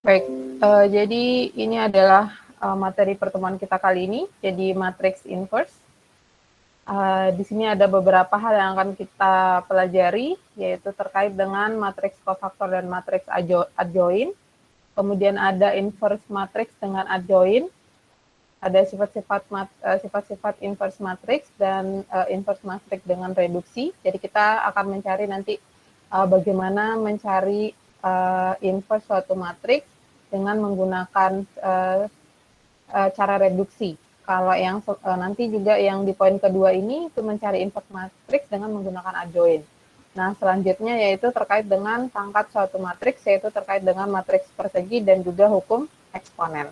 Baik, jadi ini adalah materi pertemuan kita kali ini, jadi matriks inverse. Di sini ada beberapa hal yang akan kita pelajari, yaitu terkait dengan matriks kofaktor dan matriks adjoint. Kemudian ada inverse matriks dengan adjoint, ada sifat-sifat inverse matriks dan inverse matriks dengan reduksi. Jadi kita akan mencari nanti bagaimana mencari inverse suatu matriks dengan menggunakan cara reduksi. Kalau yang nanti juga yang di poin kedua ini itu mencari inverse matriks dengan menggunakan adjoint. Nah, selanjutnya yaitu terkait dengan pangkat suatu matriks, yaitu terkait dengan matriks persegi dan juga hukum eksponen.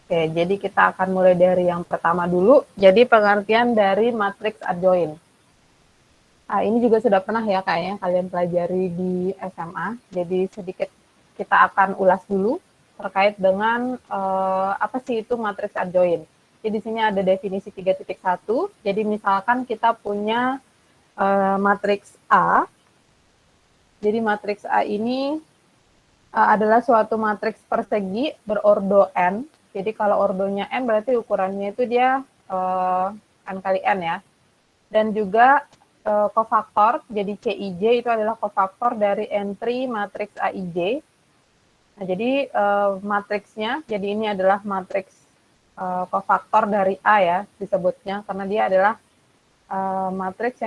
Oke, jadi kita akan mulai dari yang pertama dulu. Jadi pengertian dari matriks adjoint. Ini juga sudah pernah ya kayaknya kalian pelajari di SMA. Jadi sedikit kita akan ulas dulu terkait dengan apa sih itu matriks adjoint. Jadi di sini ada definisi 3.1. Jadi misalkan kita punya matriks A. Jadi matriks A ini adalah suatu matriks persegi berordo n. Jadi kalau ordonya n berarti ukurannya itu dia n kali n ya. Dan juga kofaktor, jadi Cij itu adalah kofaktor dari entry matriks Aij. Nah, jadi matriksnya, jadi ini adalah matriks kofaktor dari A ya disebutnya, karena dia adalah matriks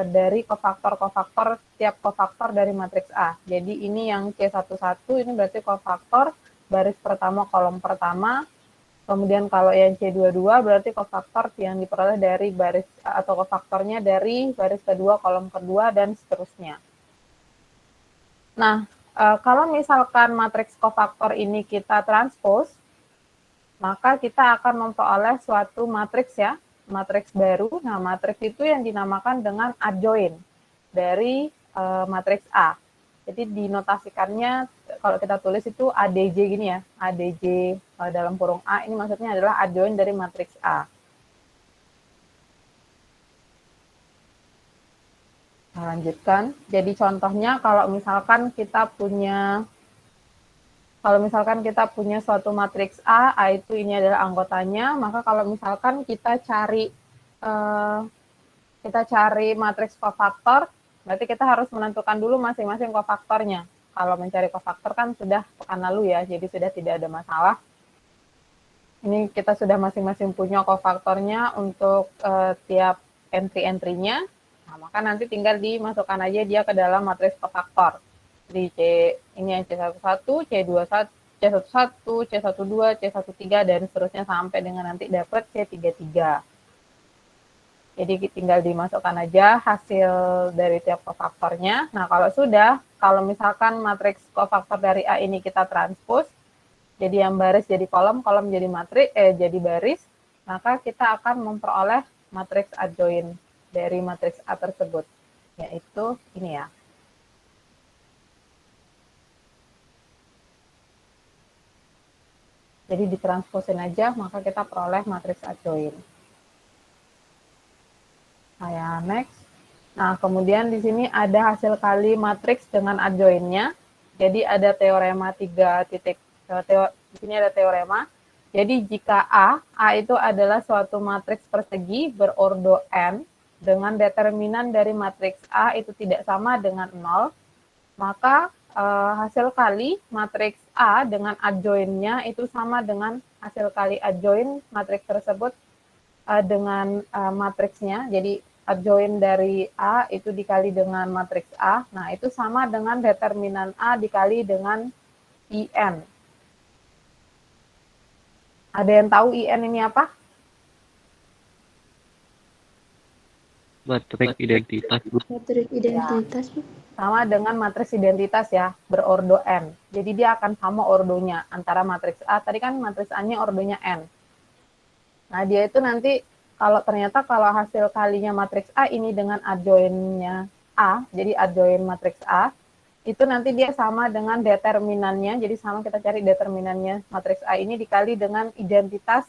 dari kofaktor tiap kofaktor dari matriks A. Jadi ini yang C11 ini berarti kofaktor baris pertama kolom pertama. Kemudian kalau yang C22 berarti kofaktor yang diperoleh dari baris atau kofaktornya dari baris kedua kolom kedua dan seterusnya. Nah, kalau misalkan matriks kofaktor ini kita transpose, maka kita akan memperoleh suatu matriks ya, matriks baru. Nah, matriks itu yang dinamakan dengan adjoint dari matriks A. Jadi dinotasikannya kalau kita tulis itu ADJ gini ya, ADJ dalam kurung A ini maksudnya adalah adjoint dari matriks A. Nah, lanjutkan. Jadi contohnya kalau misalkan kita punya suatu matriks A itu ini adalah anggotanya, maka kalau misalkan kita cari matriks kofaktor, berarti kita harus menentukan dulu masing-masing kofaktornya. Kalau mencari kofaktor kan sudah pekan lalu ya, jadi sudah tidak ada masalah. Ini kita sudah masing-masing punya kofaktornya untuk tiap entry-entry-nya. Nah, maka nanti tinggal dimasukkan aja dia ke dalam matriks kofaktor. Di C ini yang C11, C21, C11, C12, C13 dan seterusnya sampai dengan nanti dapat C33. Jadi tinggal dimasukkan aja hasil dari tiap kofaktornya. Nah, kalau misalkan matriks kofaktor dari A ini kita transpose, jadi yang baris jadi kolom, kolom jadi jadi baris, maka kita akan memperoleh matriks adjoint dari matriks A tersebut, yaitu ini ya. Jadi ditransposin aja, maka kita peroleh matriks adjoint. Saya next. Nah, kemudian di sini ada hasil kali matriks dengan adjointnya. Jadi ada teorema 3 titik. Di sini ada teorema. Jadi jika A itu adalah suatu matriks persegi berordo n dengan determinan dari matriks A itu tidak sama dengan 0, maka hasil kali matriks A dengan adjointnya itu sama dengan hasil kali adjoint matriks tersebut dengan matriksnya. Jadi adjoint dari A itu dikali dengan matriks A. Nah, itu sama dengan determinan A dikali dengan IN. Ada yang tahu IN ini apa? Matrik identitas, Bu. Matrik identitas, Bu. Sama dengan matriks identitas ya, berordo N. Jadi dia akan sama ordonya antara matriks A. Tadi kan matriks A-nya ordonya N. Nah, dia itu nanti kalau hasil kalinya matriks A ini dengan adjoint-nya A, jadi adjoint matriks A, itu nanti dia sama dengan determinannya. Jadi sama kita cari determinannya matriks A ini dikali dengan identitas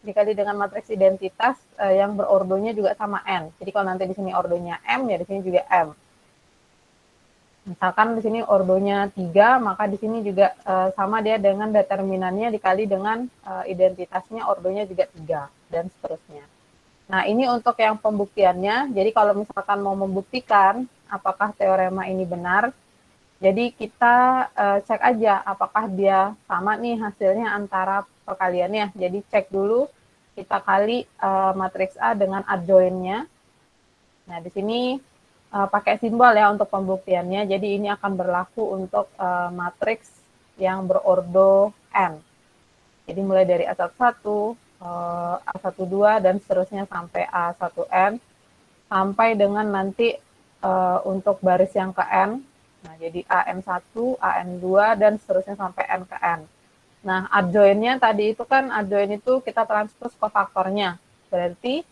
dikali dengan matriks identitas yang berordonya juga sama N. Jadi kalau nanti di sini ordonya M, ya di sini juga M. Misalkan di sini ordonya 3, maka di sini juga sama dia dengan determinannya dikali dengan identitasnya ordonya juga 3, dan seterusnya. Nah, ini untuk yang pembuktiannya. Jadi kalau misalkan mau membuktikan apakah teorema ini benar, jadi kita cek aja apakah dia sama nih hasilnya antara perkaliannya. Jadi cek dulu, kita kali matriks A dengan adjoinnya. Nah, di sini pakai simbol ya untuk pembuktiannya. Jadi ini akan berlaku untuk matriks yang berordo n. Jadi mulai dari A11, A12, dan seterusnya sampai A1n, sampai dengan nanti untuk baris yang ke n. Nah, jadi AN1, AN2, dan seterusnya sampai N ke N. Nah, adjoinnya tadi itu kan, adjoin itu kita transpose kofaktornya. Berarti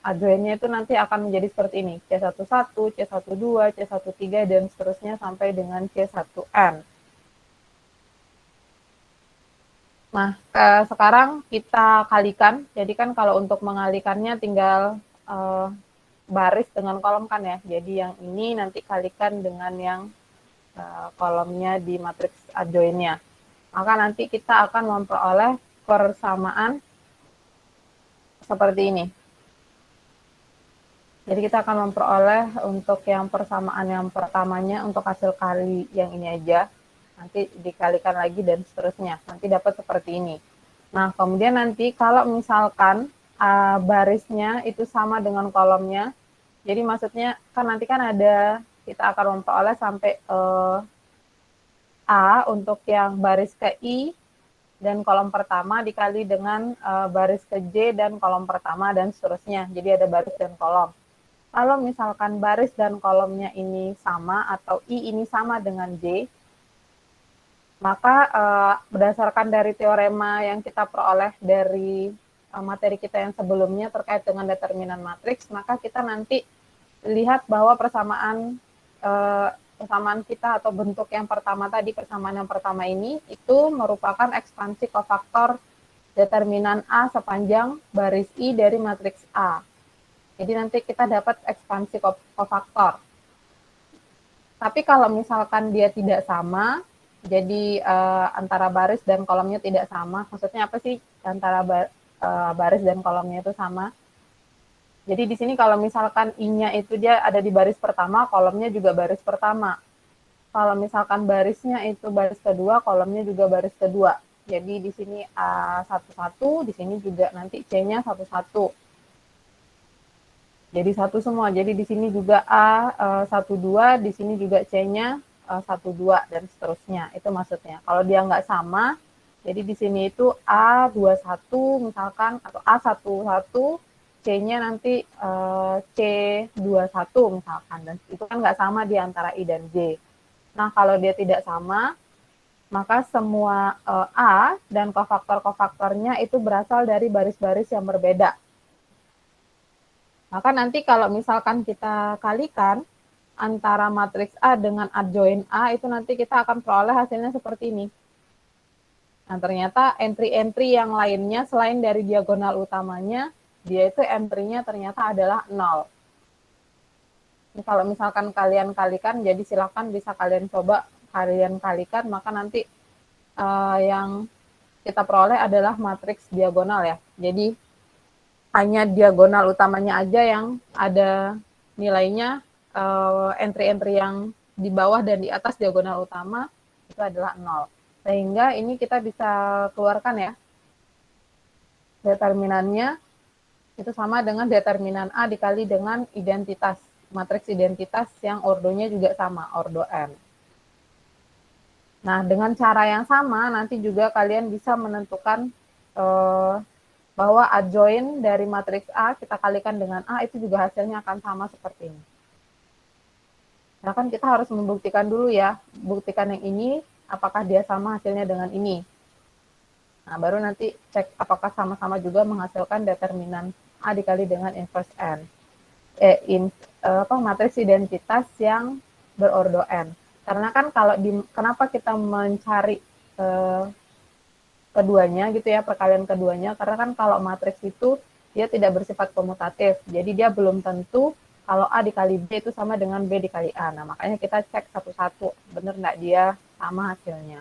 adjoinnya itu nanti akan menjadi seperti ini. C11, C12, C13, dan seterusnya sampai dengan C1N. Nah, sekarang kita kalikan. Jadi kan kalau untuk mengalikannya tinggal baris dengan kolom kan ya. Jadi yang ini nanti kalikan dengan yang kolomnya di matriks adjoinnya. Maka nanti kita akan memperoleh persamaan seperti ini. Jadi kita akan memperoleh untuk yang persamaan yang pertamanya untuk hasil kali yang ini aja. Nanti dikalikan lagi dan seterusnya. Nanti dapat seperti ini. Nah, kemudian nanti kalau misalkan barisnya itu sama dengan kolomnya, jadi maksudnya kan nanti kan ada, kita akan memperoleh sampai A untuk yang baris ke I dan kolom pertama dikali dengan baris ke J dan kolom pertama dan seterusnya. Jadi ada baris dan kolom. Kalau misalkan baris dan kolomnya ini sama atau I ini sama dengan J, maka berdasarkan dari teorema yang kita peroleh dari materi kita yang sebelumnya terkait dengan determinan matriks, maka kita nanti lihat bahwa persamaan kita atau bentuk yang pertama tadi, persamaan yang pertama ini, itu merupakan ekspansi kofaktor determinan A sepanjang baris I dari matriks A. Jadi nanti kita dapat ekspansi kofaktor. Tapi kalau misalkan dia tidak sama, jadi antara baris dan kolomnya tidak sama. Maksudnya apa sih antara baris dan kolomnya itu sama? Jadi di sini kalau misalkan I-nya itu dia ada di baris pertama, kolomnya juga baris pertama. Kalau misalkan barisnya itu baris kedua, kolomnya juga baris kedua. Jadi di sini A11, di sini juga nanti C-nya 11. Jadi satu semua. Jadi di sini juga A12, di sini juga C-nya 12 dan seterusnya. Itu maksudnya. Kalau dia nggak sama, jadi di sini itu A21 misalkan atau A11, C-nya nanti C21 misalkan, dan itu kan nggak sama di antara I dan J. Nah, kalau dia tidak sama, maka semua A dan kofaktor-kofaktornya itu berasal dari baris-baris yang berbeda. Maka nanti kalau misalkan kita kalikan antara matriks A dengan adjoin A, itu nanti kita akan peroleh hasilnya seperti ini. Nah, ternyata entry-entry yang lainnya selain dari diagonal utamanya, dia itu entry-nya ternyata adalah 0. Ini kalau misalkan kalian kalikan, jadi silakan bisa kalian coba kalian kalikan, maka nanti yang kita peroleh adalah matriks diagonal ya. Jadi hanya diagonal utamanya aja yang ada nilainya, entry-entry yang di bawah dan di atas diagonal utama itu adalah 0. Sehingga ini kita bisa keluarkan ya, determinannya itu sama dengan determinan A dikali dengan identitas, matriks identitas yang ordonya juga sama, ordo N. Nah, dengan cara yang sama, nanti juga kalian bisa menentukan bahwa adjoin dari matriks A kita kalikan dengan A itu juga hasilnya akan sama seperti ini. Nah, kan kita harus membuktikan dulu ya, buktikan yang ini apakah dia sama hasilnya dengan ini. Nah, baru nanti cek apakah sama-sama juga menghasilkan determinan A dikali dengan inverse N. Matriks identitas yang berordo N. Karena kan kalau kenapa kita mencari keduanya gitu ya, perkalian keduanya, karena kan kalau matriks itu dia tidak bersifat komutatif, jadi dia belum tentu kalau A dikali B itu sama dengan B dikali A. Nah, makanya kita cek satu-satu, benar nggak dia sama hasilnya.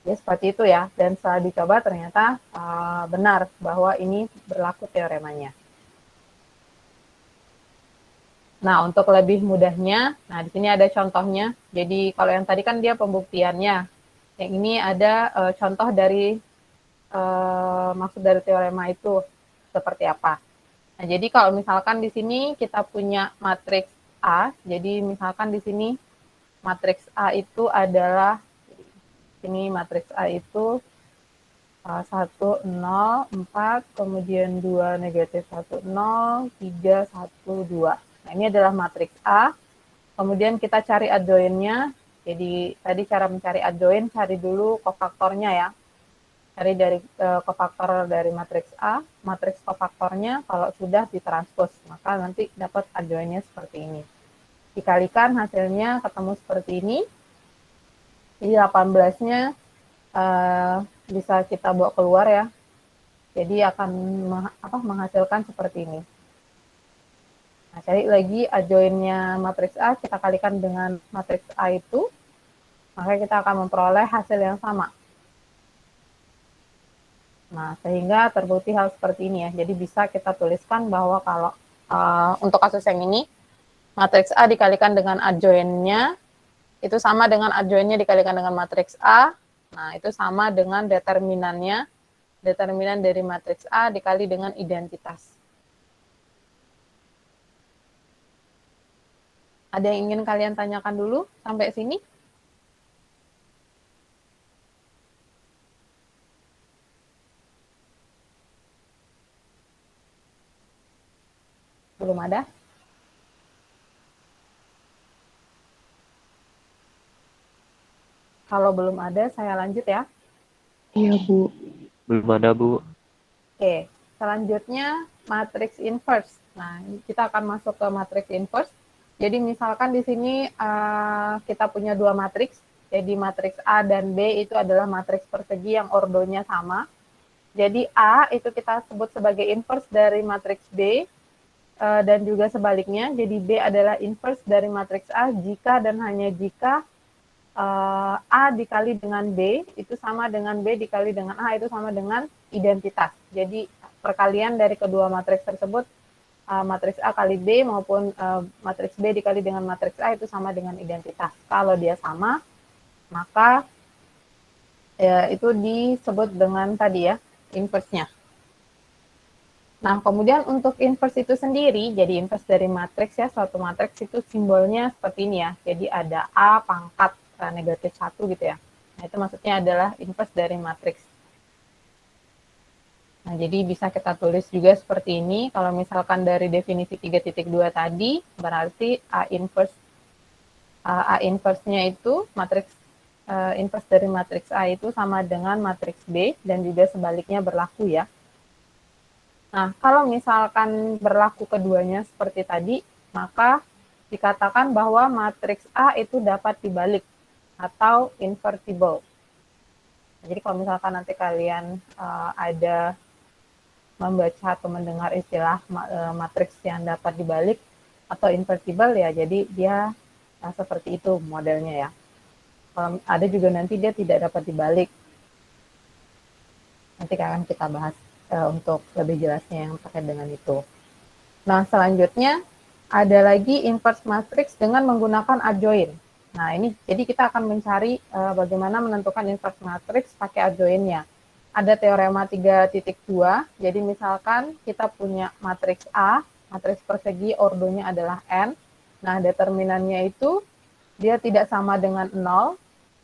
Ya, seperti itu ya, dan setelah dicoba ternyata benar bahwa ini berlaku teoremanya. Nah, untuk lebih mudahnya, nah di sini ada contohnya. Jadi kalau yang tadi kan dia pembuktiannya, yang ini ada contoh dari maksud dari teorema itu seperti apa. Nah, jadi kalau misalkan di sini kita punya matriks A, jadi misalkan di sini matriks A itu adalah, ini matriks A itu 1, 0, 4, kemudian 2, negatif 1, 0, 3, 1, 2. Nah, ini adalah matriks A. Kemudian kita cari adjoinnya. Jadi tadi cara mencari adjoin, cari dulu kofaktornya ya. Cari dari kofaktor dari matriks A, matriks kofaktornya kalau sudah ditranspos, maka nanti dapat adjoinnya seperti ini. Dikalikan hasilnya ketemu seperti ini. Jadi 18-nya bisa kita bawa keluar ya. Jadi akan menghasilkan seperti ini. Nah, cari lagi adjoinnya matriks A, kita kalikan dengan matriks A itu, maka kita akan memperoleh hasil yang sama. Nah, sehingga terbukti hal seperti ini ya. Jadi bisa kita tuliskan bahwa kalau untuk kasus yang ini, matriks A dikalikan dengan adjoinnya, itu sama dengan adjoinnya dikalikan dengan matriks A. Nah, itu sama dengan determinannya, determinan dari matriks A dikali dengan identitas. Ada yang ingin kalian tanyakan dulu sampai sini? Belum ada? Kalau belum ada, saya lanjut ya. Iya, Bu. Belum ada, Bu. Oke, selanjutnya matriks inverse. Nah, kita akan masuk ke matriks inverse. Jadi misalkan di sini kita punya dua matriks. Jadi matriks A dan B itu adalah matriks persegi yang ordonya sama. Jadi A itu kita sebut sebagai inverse dari matriks B, dan juga sebaliknya. Jadi B adalah inverse dari matriks A jika dan hanya jika A dikali dengan B itu sama dengan B dikali dengan A itu sama dengan identitas. Jadi perkalian dari kedua matriks tersebut, matriks A kali B maupun matriks B dikali dengan matriks A itu sama dengan identitas. Kalau dia sama, maka ya, itu disebut dengan tadi ya, inverse-nya. Nah, kemudian untuk inverse itu sendiri, jadi inverse dari matriks ya, suatu matriks itu simbolnya seperti ini ya. Jadi ada A pangkat negatif 1 gitu ya. Nah, itu maksudnya adalah inverse dari matriks. Nah, jadi bisa kita tulis juga seperti ini. Kalau misalkan dari definisi 3.2 tadi, berarti A inverse-nya itu matriks inverse dari matriks A itu sama dengan matriks B, dan juga sebaliknya berlaku ya. Nah, kalau misalkan berlaku keduanya seperti tadi, maka dikatakan bahwa matriks A itu dapat dibalik atau invertible. Jadi kalau misalkan nanti kalian ada membaca atau mendengar istilah matriks yang dapat dibalik atau invertible ya, jadi dia seperti itu modelnya ya. Ada juga nanti dia tidak dapat dibalik. Nanti akan kita bahas untuk lebih jelasnya yang terkait dengan itu. Nah, selanjutnya ada lagi inverse matrix dengan menggunakan adjoin. Nah, ini jadi kita akan mencari bagaimana menentukan inverse matrix pakai adjoinnya. Ada teorema 3.2, jadi misalkan kita punya matriks A, matriks persegi ordonya adalah N. Nah, determinannya itu dia tidak sama dengan 0.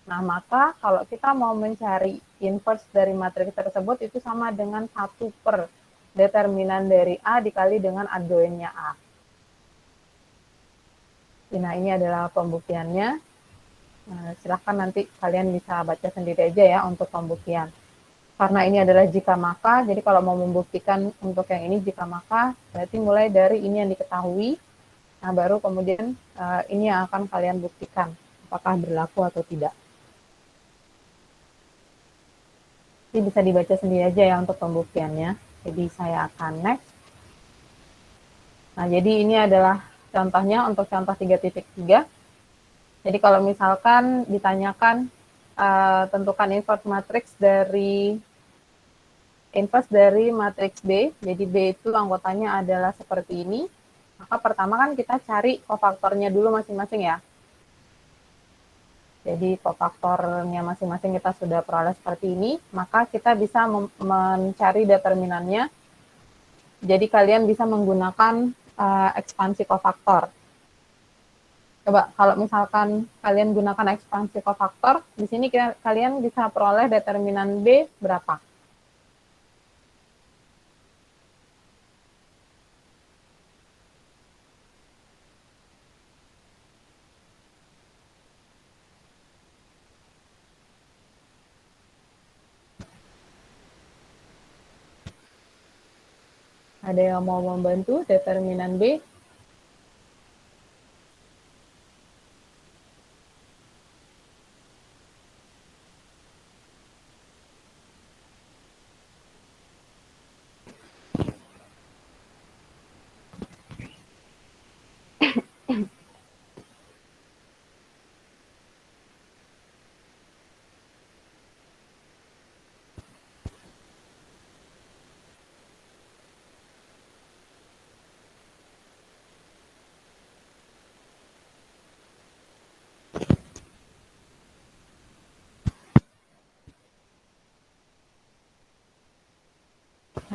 Nah, maka kalau kita mau mencari inverse dari matriks tersebut itu sama dengan 1 per determinan dari A dikali dengan adjoinnya A. Nah, ini adalah pembuktiannya. Nah, silahkan nanti kalian bisa baca sendiri aja ya untuk pembuktian. Karena ini adalah jika maka, jadi kalau mau membuktikan untuk yang ini jika maka, berarti mulai dari ini yang diketahui, nah baru kemudian ini yang akan kalian buktikan, apakah berlaku atau tidak. Nanti bisa dibaca sendiri aja ya untuk pembuktiannya. Jadi saya akan next. Nah, jadi ini adalah contohnya untuk contoh 3.3. Jadi kalau misalkan ditanyakan tentukan inverse dari matriks B, jadi B itu anggotanya adalah seperti ini, maka pertama kan kita cari kofaktornya dulu masing-masing ya. Jadi kofaktornya masing-masing kita sudah peroleh seperti ini, maka kita bisa mencari determinannya. Jadi kalian bisa menggunakan ekspansi kofaktor. Coba kalau misalkan kalian gunakan ekspansi kofaktor, di sini kalian bisa peroleh determinan B berapa? Ada yang mau membantu determinan B?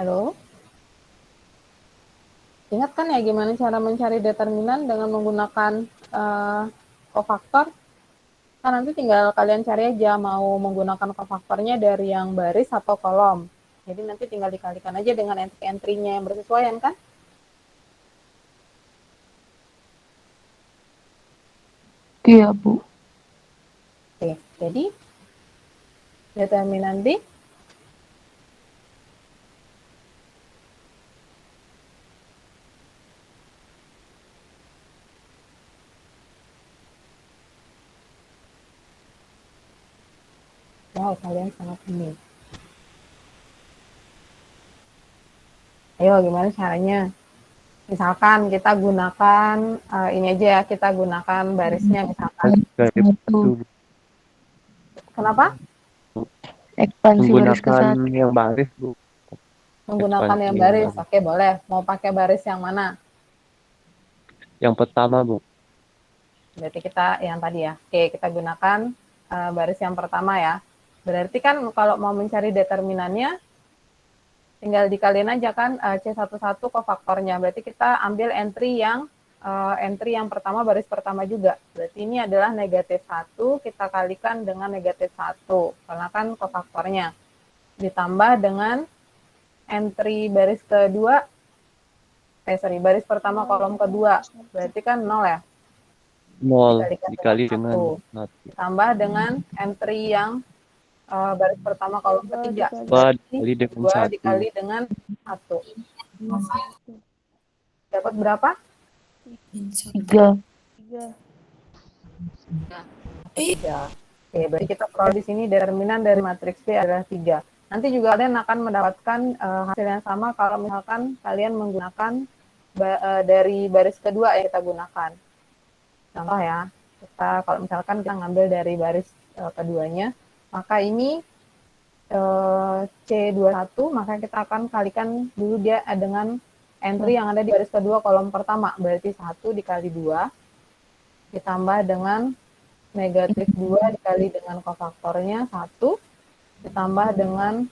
Halo? Ingat kan ya gimana cara mencari determinan dengan menggunakan kofaktor? Kan nanti tinggal kalian cari aja mau menggunakan kofaktornya dari yang baris atau kolom. Jadi nanti tinggal dikalikan aja dengan entry-entry-nya yang bersesuaian kan? Iya, Bu. Oke, jadi determinan B wow, kalian sangat ini. Ayo, gimana caranya? Misalkan kita gunakan ini aja ya, kita gunakan barisnya misalkan. Satu. Kenapa? Ekspansi baris ke Menggunakan satu. yang baris, Bu. Menggunakan yang baris. Oke, boleh. Mau pakai baris yang mana? Yang pertama, Bu. Berarti kita yang tadi ya. Oke, kita gunakan baris yang pertama ya. Berarti kan kalau mau mencari determinannya, tinggal dikaliin aja kan C11 kofaktornya. Berarti kita ambil entry yang pertama, baris pertama juga. Berarti ini adalah negatif 1, kita kalikan dengan negatif 1. Karena kan kofaktornya. Ditambah dengan entry baris kedua, baris pertama kolom kedua. Berarti kan 0 ya? 0 dikali dengan 1. Ditambah dengan entry yang baris pertama kolom ketiga. 2 dikali dengan 2 1. dikali dengan 1. Dapat berapa? 3. 3. Oke, berarti kita peroleh di sini determinan dari matriks B adalah 3. Nanti juga kalian akan mendapatkan hasil yang sama kalau misalkan kalian menggunakan dari baris kedua yang kita gunakan. Contoh ya, kalau misalkan kita ngambil dari baris keduanya, maka ini C21, maka kita akan kalikan dulu dia dengan entry yang ada di baris kedua kolom pertama, berarti 1 dikali 2, ditambah dengan negatif 2 dikali dengan kofaktornya 1, ditambah dengan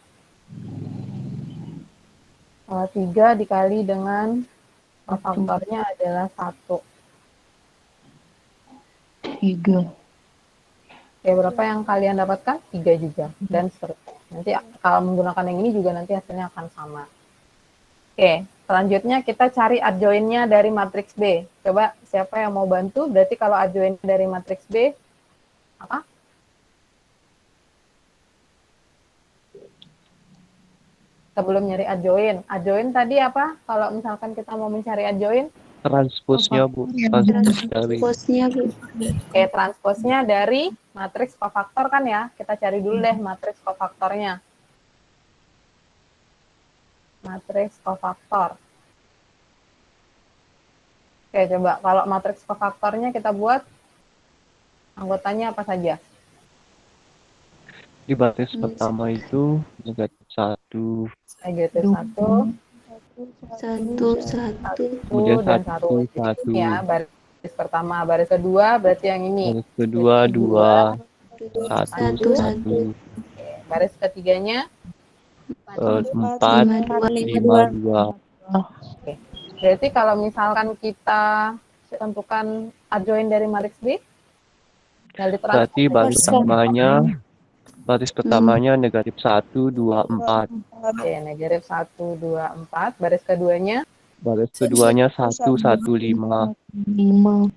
3 dikali dengan kofaktornya adalah 1. 3. Oke, berapa yang kalian dapatkan? 3 juga, dan seterusnya. Nanti kalau menggunakan yang ini juga nanti hasilnya akan sama. Oke, selanjutnya kita cari adjoint-nya dari matriks B. Coba siapa yang mau bantu? Berarti kalau adjoint dari matriks B, apa? Sebelum nyari adjoint. Adjoint tadi apa? Kalau misalkan kita mau mencari adjoint? Transposnya, Bu. Transposnya, Bu. Oke, transposnya dari matriks kofaktor kan ya. Kita cari dulu deh matriks kofaktornya. matriks kofaktor. Oke, coba kalau matriks kofaktornya kita buat anggotanya apa saja? Di baris pertama itu negatif 1, Negatif Dua. 1, Satu. 1, kemudian dan 1, 1. Jadi ini 1, ya, baris pertama. Baris kedua berarti yang ini. baris kedua Jadi 2, 1, 1, 1, baris ketiganya 4, 5, 2. Oke. Berarti kalau misalkan kita tentukan adjoin dari matriks B, tinggal Berarti ditransformasi. baris pertamanya negatif 1, 2, 4. Oke, negatif 1, 2, 4. Baris keduanya, Baris keduanya 1, 1, 5. 5.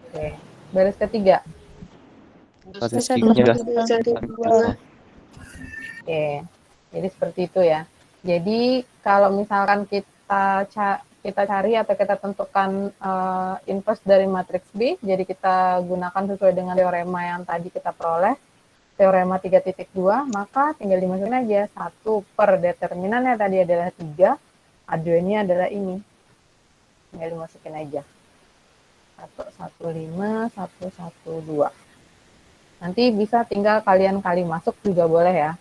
oke. Baris ketiga, Baris ketiganya 1, 2. oke. Jadi seperti itu ya. Jadi kalau misalkan kita cari atau kita tentukan inverse dari matriks B, jadi kita gunakan sesuai dengan teorema yang tadi kita peroleh, teorema 3.2, maka tinggal dimasukin aja 1 per determinannya tadi adalah 3, adjoinnya adalah ini. Tinggal dimasukin aja. 1, 1, 5, 1, 1, 2. Nanti bisa tinggal kalian kali masuk juga boleh ya.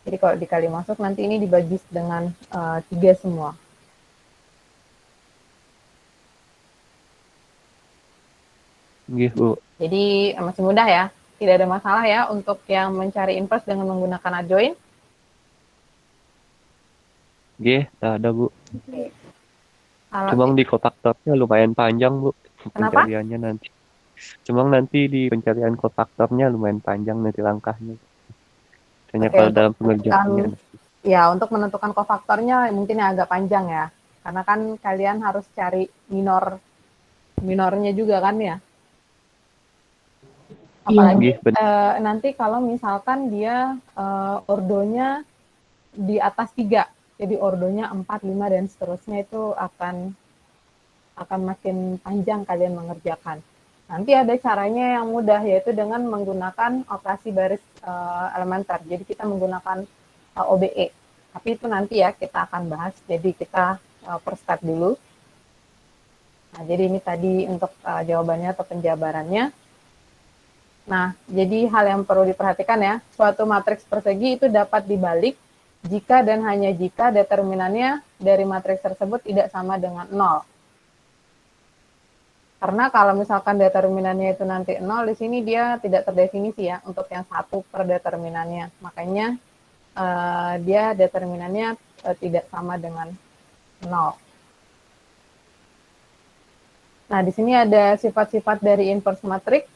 Jadi kalau dikali masuk nanti ini dibagi dengan 3 semua. Gitu. Jadi masih mudah ya. Tidak ada masalah ya untuk yang mencari inverse dengan menggunakan adjoin. Oke, ada Bu. Oke. Cuma di kofaktornya lumayan panjang Bu. Kenapa? Pencariannya nanti. Cuma nanti di pencarian kofaktornya lumayan panjang nanti langkahnya. Hanya Oke, kalau dalam pengerjaannya. Ya, untuk menentukan kofaktornya mungkin agak panjang ya. Karena kan kalian harus cari minornya juga kan ya. Apalagi nanti kalau misalkan dia ordonya di atas 3. Jadi ordonya 4, 5, dan seterusnya itu akan makin panjang kalian mengerjakan. Nanti ada caranya yang mudah, yaitu dengan menggunakan operasi baris elementer. Jadi kita menggunakan OBE. Tapi itu nanti ya kita akan bahas. Jadi kita per step dulu. Nah, jadi ini tadi untuk jawabannya atau penjabarannya. Nah, jadi hal yang perlu diperhatikan ya, suatu matriks persegi itu dapat dibalik jika dan hanya jika determinannya dari matriks tersebut tidak sama dengan 0. Karena kalau misalkan determinannya itu nanti 0, di sini dia tidak terdefinisi ya untuk yang 1 per determinannya. Makanya dia determinannya tidak sama dengan 0. Nah, di sini ada sifat-sifat dari inverse matrix.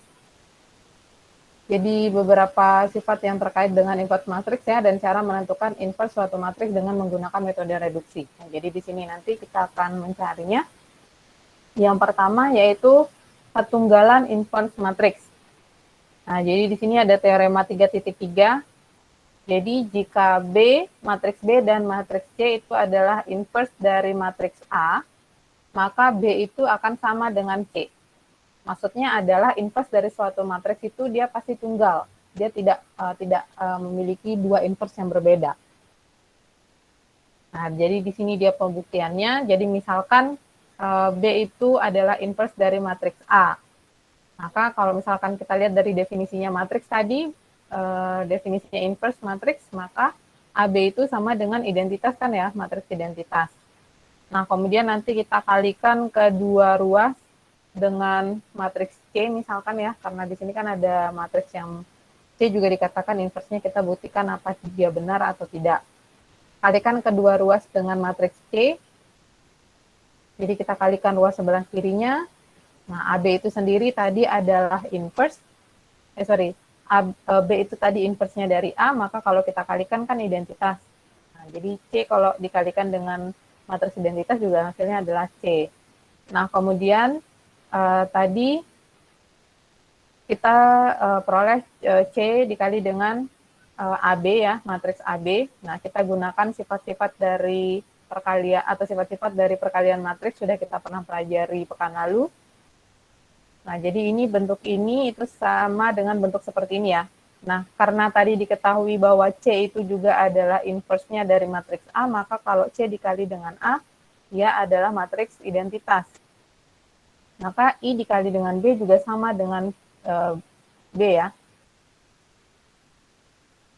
Jadi beberapa sifat yang terkait dengan inverse matrix ya, dan cara menentukan inverse suatu matriks dengan menggunakan metode reduksi. Nah, jadi di sini nanti kita akan mencarinya. Yang pertama yaitu ketunggalan inverse matrix. Nah, jadi di sini ada teorema 3.3. Jadi jika B, matriks B dan matriks C itu adalah inverse dari matriks A, maka B itu akan sama dengan C. Maksudnya adalah inverse dari suatu matriks itu dia pasti tunggal. Dia tidak memiliki dua inverse yang berbeda. Nah, jadi di sini dia pembuktiannya. Jadi misalkan B itu adalah inverse dari matriks A. Maka kalau misalkan kita lihat dari definisinya matriks tadi, definisinya inverse matriks, maka AB itu sama dengan identitas kan ya, matriks identitas. Nah, kemudian nanti kita kalikan kedua ruas dengan matriks C misalkan ya, karena di sini kan ada matriks yang C juga dikatakan inverse-nya, kita buktikan apa dia benar atau tidak. Kalikan kedua ruas dengan matriks C, jadi kita kalikan ruas sebelah kirinya. Nah, AB itu sendiri tadi adalah inverse, B itu tadi inverse-nya dari A, maka kalau kita kalikan kan identitas. Nah, jadi C kalau dikalikan dengan matriks identitas juga hasilnya adalah C. Nah, kemudian tadi kita peroleh C dikali dengan AB ya, matriks AB. Nah, kita gunakan sifat-sifat dari perkalian atau sifat-sifat dari perkalian matriks sudah kita pernah pelajari pekan lalu. Nah, jadi ini bentuk ini itu sama dengan bentuk seperti ini ya. Nah, karena tadi diketahui bahwa C itu juga adalah inverse-nya dari matriks A, maka kalau C dikali dengan A, dia adalah matriks identitas. Maka I dikali dengan B juga sama dengan B ya.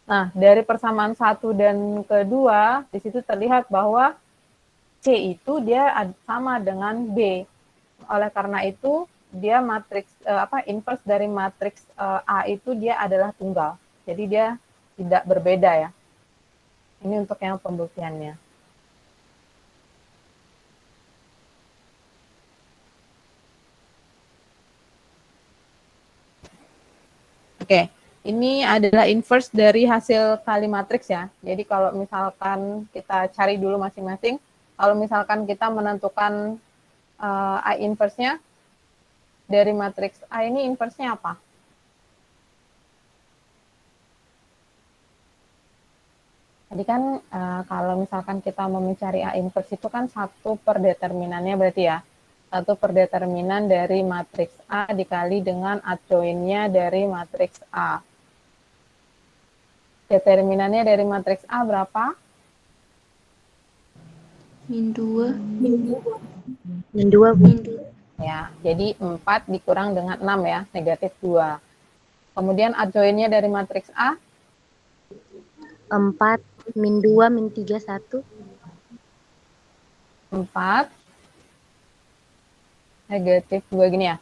Nah, dari persamaan 1 dan kedua, di situ terlihat bahwa C itu dia sama dengan B. Oleh karena itu, dia matriks inverse dari matriks A itu dia adalah tunggal. Jadi dia tidak berbeda ya. Ini untuk yang pembuktiannya. Oke, ini adalah inverse dari hasil kali matriks ya. Jadi kalau misalkan kita cari dulu masing-masing, kalau misalkan kita menentukan A inverse-nya dari matriks A ini inverse-nya apa? Jadi kan kalau misalkan kita mau mencari A inverse itu kan 1 per determinannya berarti ya. 1 per determinan dari matriks A dikali dengan adjoinnya dari matriks A. Determinannya dari matriks A berapa? Min 2. Min 2, Bu. Ya, jadi 4 dikurang dengan 6 ya, negatif 2. Kemudian adjoinnya dari matriks A? 4, min 2, min 3, 1. 4, negatif 2 gini ya.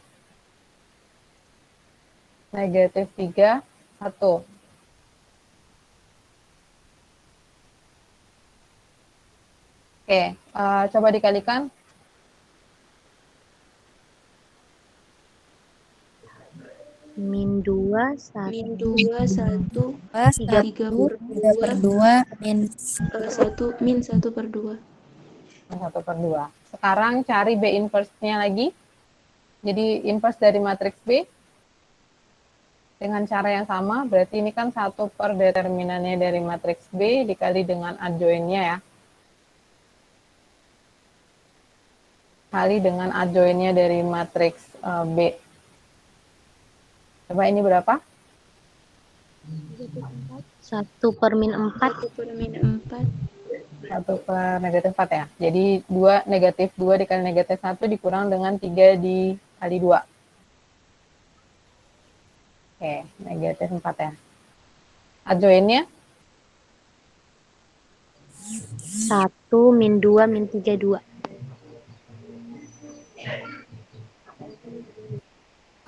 Negatif 3, 1. Oke, coba dikalikan. Min 2, 1. Min 2, 1. 3 3 per per 2. 2. Min 1 per 2. 1 per 2. Sekarang cari B inverse-nya lagi. Jadi inverse dari matriks B dengan cara yang sama, berarti ini kan 1 per determinannya dari matriks B dikali dengan adjoinnya ya. Kali dengan adjoinnya dari matriks B. Coba ini berapa? 1 per min 4. 1 per min 4. 1 per negatif 4 ya. Jadi 2 negatif 2 dikali negatif 1 dikurang dengan 3 dikali 2. Oke, negatif 4 ya. Adjoinnya? 1, min 2, min 3, 2.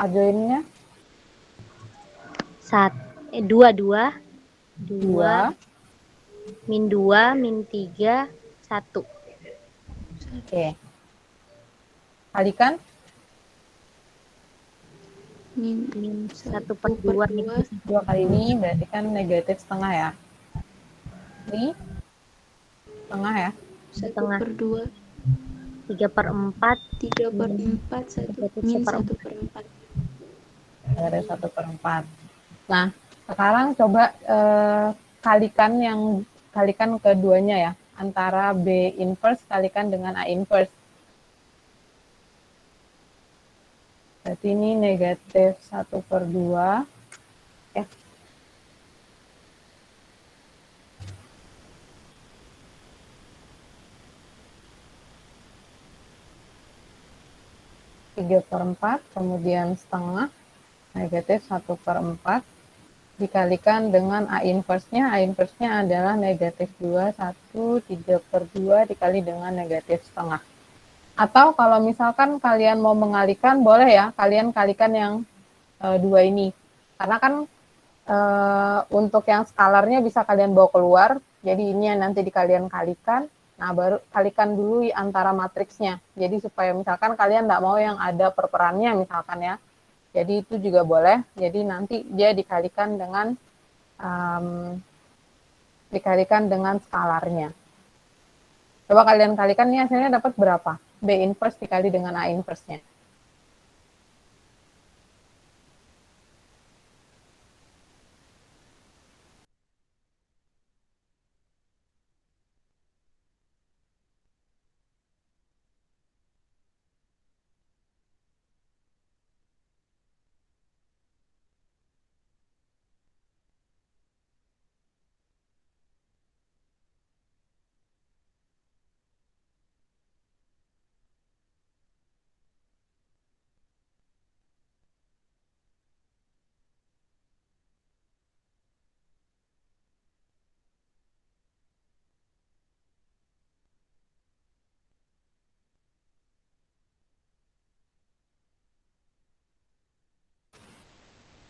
Adjoinnya? 2, 2. 2. Min 2, min 3, 1. Oke. Kalikan? Min 1 per 2, min 2 kali ini berarti kan negatif setengah ya. Ini setengah ya. 1 per 2. 3 per 4. 3 per 4. 1. Min 1 per 4. Negatif 1 per 4. Nah, sekarang coba kalikan keduanya ya. Antara B inverse kalikan dengan A inverse. Berarti ini negatif 1 per 2. Ya. Tiga per 4, kemudian setengah, negatif 1 per 4, dikalikan dengan A inverse-nya. A inverse-nya adalah negatif 2, 1, 3 per 2 dikali dengan negatif setengah. Atau kalau misalkan kalian mau mengalikan, boleh ya, kalian kalikan yang dua ini. Karena kan untuk yang skalarnya bisa kalian bawa keluar, jadi ini yang nanti kalian kalikan, nah baru kalikan dulu antara matriksnya. Jadi supaya misalkan kalian nggak mau yang ada perperannya misalkan ya, jadi itu juga boleh, jadi nanti dia dikalikan dengan skalarnya. Coba kalian kalikan, nih hasilnya dapat berapa? B inverse dikali dengan A inverse-nya.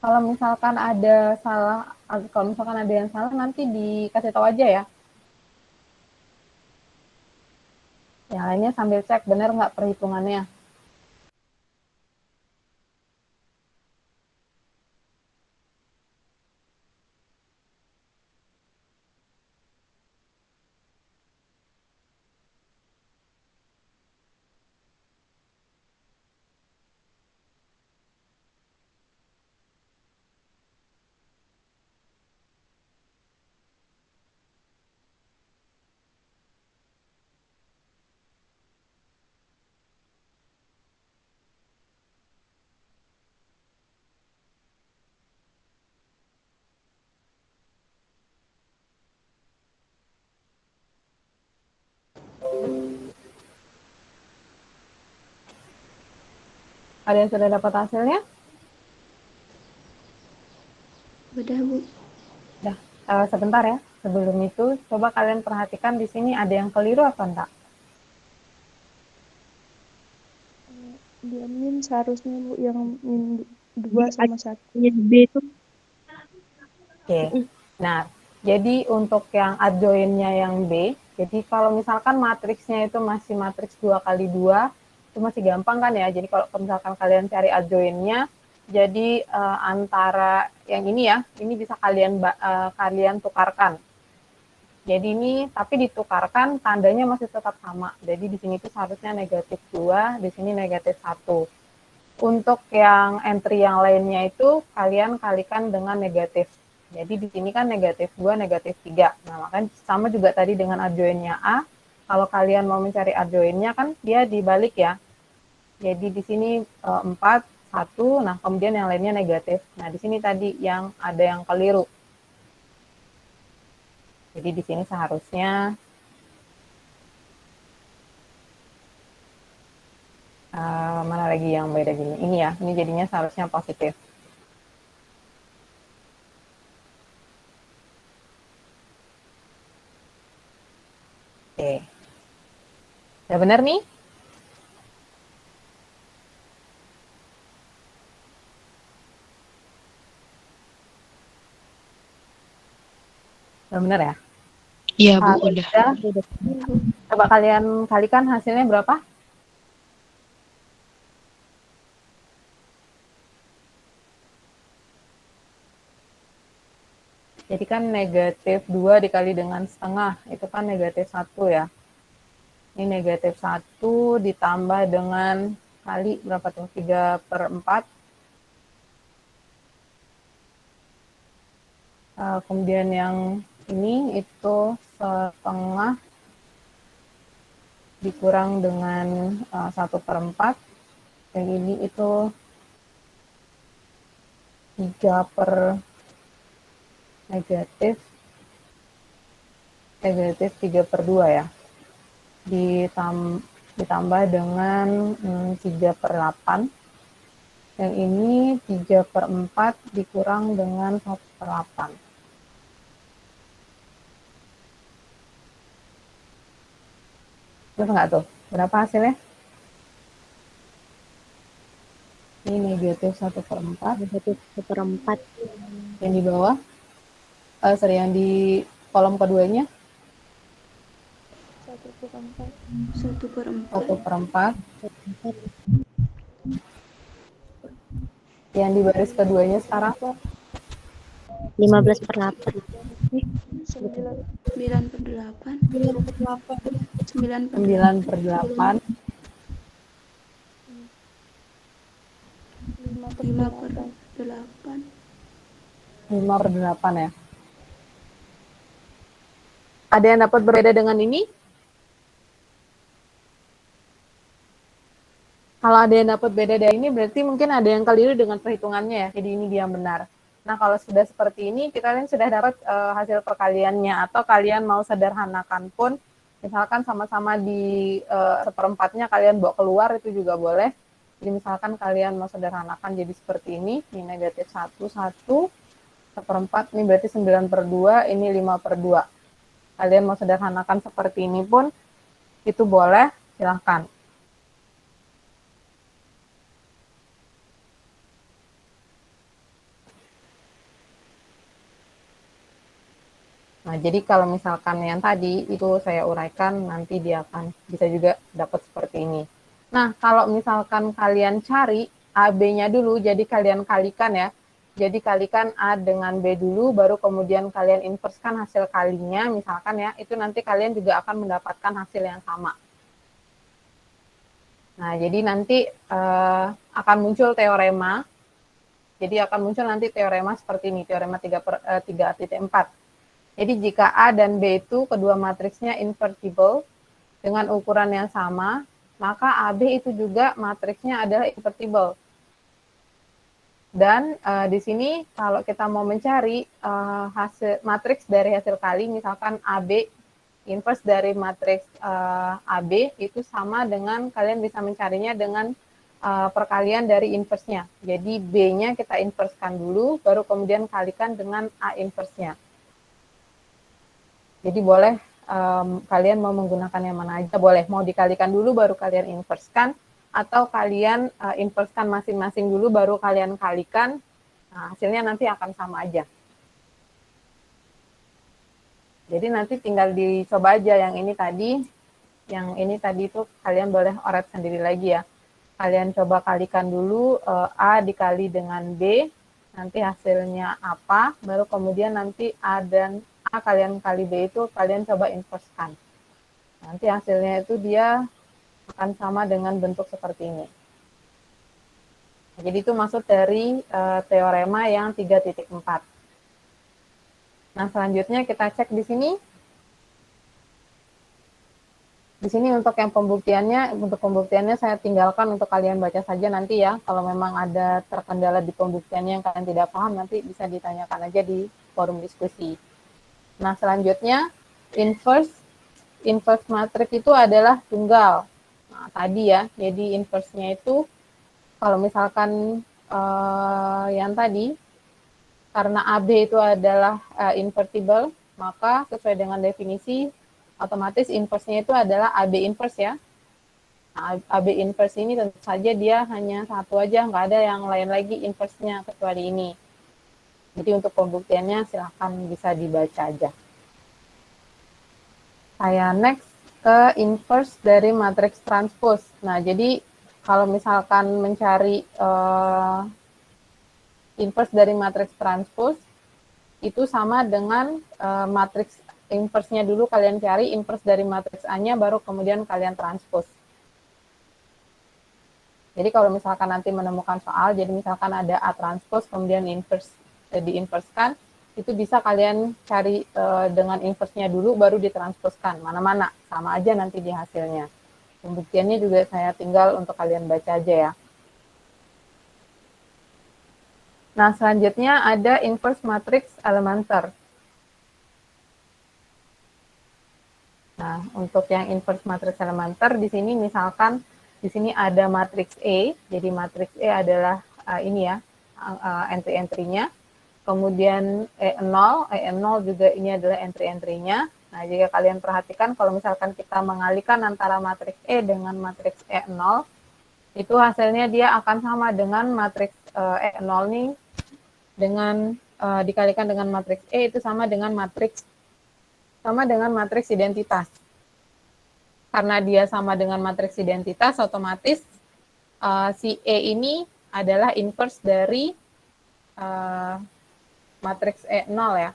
Kalau misalkan ada salah, kalau misalkan ada yang salah nanti dikasih tahu aja ya. Yang lainnya sambil cek benar nggak perhitungannya. Ada yang sudah dapat hasilnya? Udah, Bu. Udah. Sebentar ya. Sebelum itu, coba kalian perhatikan di sini ada yang keliru apa enggak? Dia min seharusnya Bu yang min 2 sama 1. B itu Oke. Nah, jadi untuk yang adjoinnya yang B, jadi kalau misalkan matriksnya itu masih matriks 2 kali 2, itu masih gampang kan ya. Jadi kalau misalkan kalian cari adjoinnya, jadi antara yang ini ya, ini bisa kalian tukarkan. Jadi ini tapi ditukarkan tandanya masih tetap sama. Jadi di sini tuh seharusnya negatif 2, di sini negatif 1. Untuk yang entry yang lainnya itu kalian kalikan dengan negatif. Jadi di sini kan negatif 2, negatif 3. Nah, makanya sama juga tadi dengan adjoinnya A. Kalau kalian mau mencari adjoinnya kan dia dibalik ya. Jadi di sini 4, 1, nah kemudian yang lainnya negatif. Nah, di sini tadi yang ada yang keliru. Jadi di sini seharusnya mana lagi yang beda gini? Ini ya, ini jadinya seharusnya positif. Oke. Udah benar nih? Udah benar ya? Iya, Bu, Kalau udah. udah, coba kalian kalikan hasilnya berapa? Jadi kan negatif 2 dikali dengan setengah, itu kan negatif 1 ya. Ini negatif 1 ditambah dengan kali berapa tuh? 3/4. Kemudian yang ini itu setengah dikurang dengan 1/4. Yang ini itu 3 per negatif 3/2 ya. Ditambah dengan 3/8. Yang ini 3/4 dikurang dengan 1/8. Terus nggak tuh? Berapa hasilnya? Ini negatif 1/4. negatif 1/4. Yang di bawah, yang di kolom keduanya, 1/4. 1/4. 1/4. Yang di baris keduanya sekarang 15/8. 9. 9/8. 9/8. 5/8. 5/8 ya. Ada yang dapat berbeda dengan ini? Kalau ada yang dapat beda dari ini, berarti mungkin ada yang keliru dengan perhitungannya ya. Jadi ini dia yang benar. Nah, kalau sudah seperti ini, kalian sudah dapat hasil perkaliannya. Atau kalian mau sederhanakan pun, misalkan sama-sama di seperempatnya kalian bawa keluar, itu juga boleh. Jadi misalkan kalian mau sederhanakan jadi seperti ini negatif 1, 1, seperempat, ini berarti 9/2, ini 5/2. Kalian mau sederhanakan seperti ini pun, itu boleh, silahkan. Nah, jadi kalau misalkan yang tadi itu saya uraikan, nanti dia akan bisa juga dapat seperti ini. Nah, kalau misalkan kalian cari AB-nya dulu, jadi kalian kalikan ya. Jadi kalikan A dengan B dulu, baru kemudian kalian inverskan hasil kalinya, misalkan ya, itu nanti kalian juga akan mendapatkan hasil yang sama. Nah, jadi nanti akan muncul teorema. Jadi akan muncul nanti teorema seperti ini, teorema 3/4. Jadi jika A dan B itu kedua matriksnya invertible dengan ukuran yang sama, maka AB itu juga matriksnya adalah invertible. Dan di sini kalau kita mau mencari hasil matriks dari hasil kali, misalkan AB inverse dari matriks AB itu sama dengan kalian bisa mencarinya dengan perkalian dari inverse-nya. Jadi B-nya kita inverskan dulu, baru kemudian kalikan dengan A inverse-nya. Jadi boleh kalian mau menggunakan yang mana aja, boleh. Mau dikalikan dulu baru kalian inverskan, atau kalian inverskan masing-masing dulu baru kalian kalikan. Nah, hasilnya nanti akan sama aja. Jadi nanti tinggal dicoba aja yang ini tadi. Yang ini tadi itu kalian boleh oret sendiri lagi ya. Kalian coba kalikan dulu A dikali dengan B, nanti hasilnya apa, baru kemudian nanti A dan A kalian kali B itu kalian coba inverskan. Nanti hasilnya itu dia akan sama dengan bentuk seperti ini. Jadi itu maksud dari teorema yang 3.4. Nah, selanjutnya kita cek di sini. Di sini untuk yang pembuktiannya saya tinggalkan untuk kalian baca saja nanti ya. Kalau memang ada terkendala di pembuktiannya yang kalian tidak paham, nanti bisa ditanyakan aja di forum diskusi. Nah, selanjutnya inverse matriks itu adalah tunggal. Nah, tadi ya, jadi inverse-nya itu kalau misalkan yang tadi karena AB itu adalah invertible, maka sesuai dengan definisi otomatis inverse-nya itu adalah AB inverse ya. Nah, AB inverse ini tentu saja dia hanya satu aja, nggak ada yang lain lagi inverse-nya kecuali ini. Jadi untuk pembuktiannya silahkan bisa dibaca aja. Saya next ke inverse dari matriks transpose. Nah, jadi kalau misalkan mencari inverse dari matriks transpose, itu sama dengan matriks inverse-nya dulu kalian cari, inverse dari matriks A-nya, baru kemudian kalian transpose. Jadi kalau misalkan nanti menemukan soal, jadi misalkan ada A transpose, kemudian diinverskan, itu bisa kalian cari dengan inverse-nya dulu, baru ditransposkan. Mana-mana, sama aja nanti di hasilnya. Pembuktiannya juga saya tinggal untuk kalian baca aja ya. Nah, selanjutnya ada inverse matrix elementer. Nah, untuk yang inverse matrix elementer di sini misalkan di sini ada matriks E. Jadi matriks E adalah ini ya, entry-entry-nya. Kemudian E0 juga ini adalah entry-entry-nya. Nah, jika kalian perhatikan kalau misalkan kita mengalihkan antara matriks E dengan matriks E0, itu hasilnya dia akan sama dengan matriks E0 nih dengan dikalikan dengan matriks E itu sama dengan matriks identitas. Karena dia sama dengan matriks identitas, otomatis si E ini adalah inverse dari matriks E0 ya.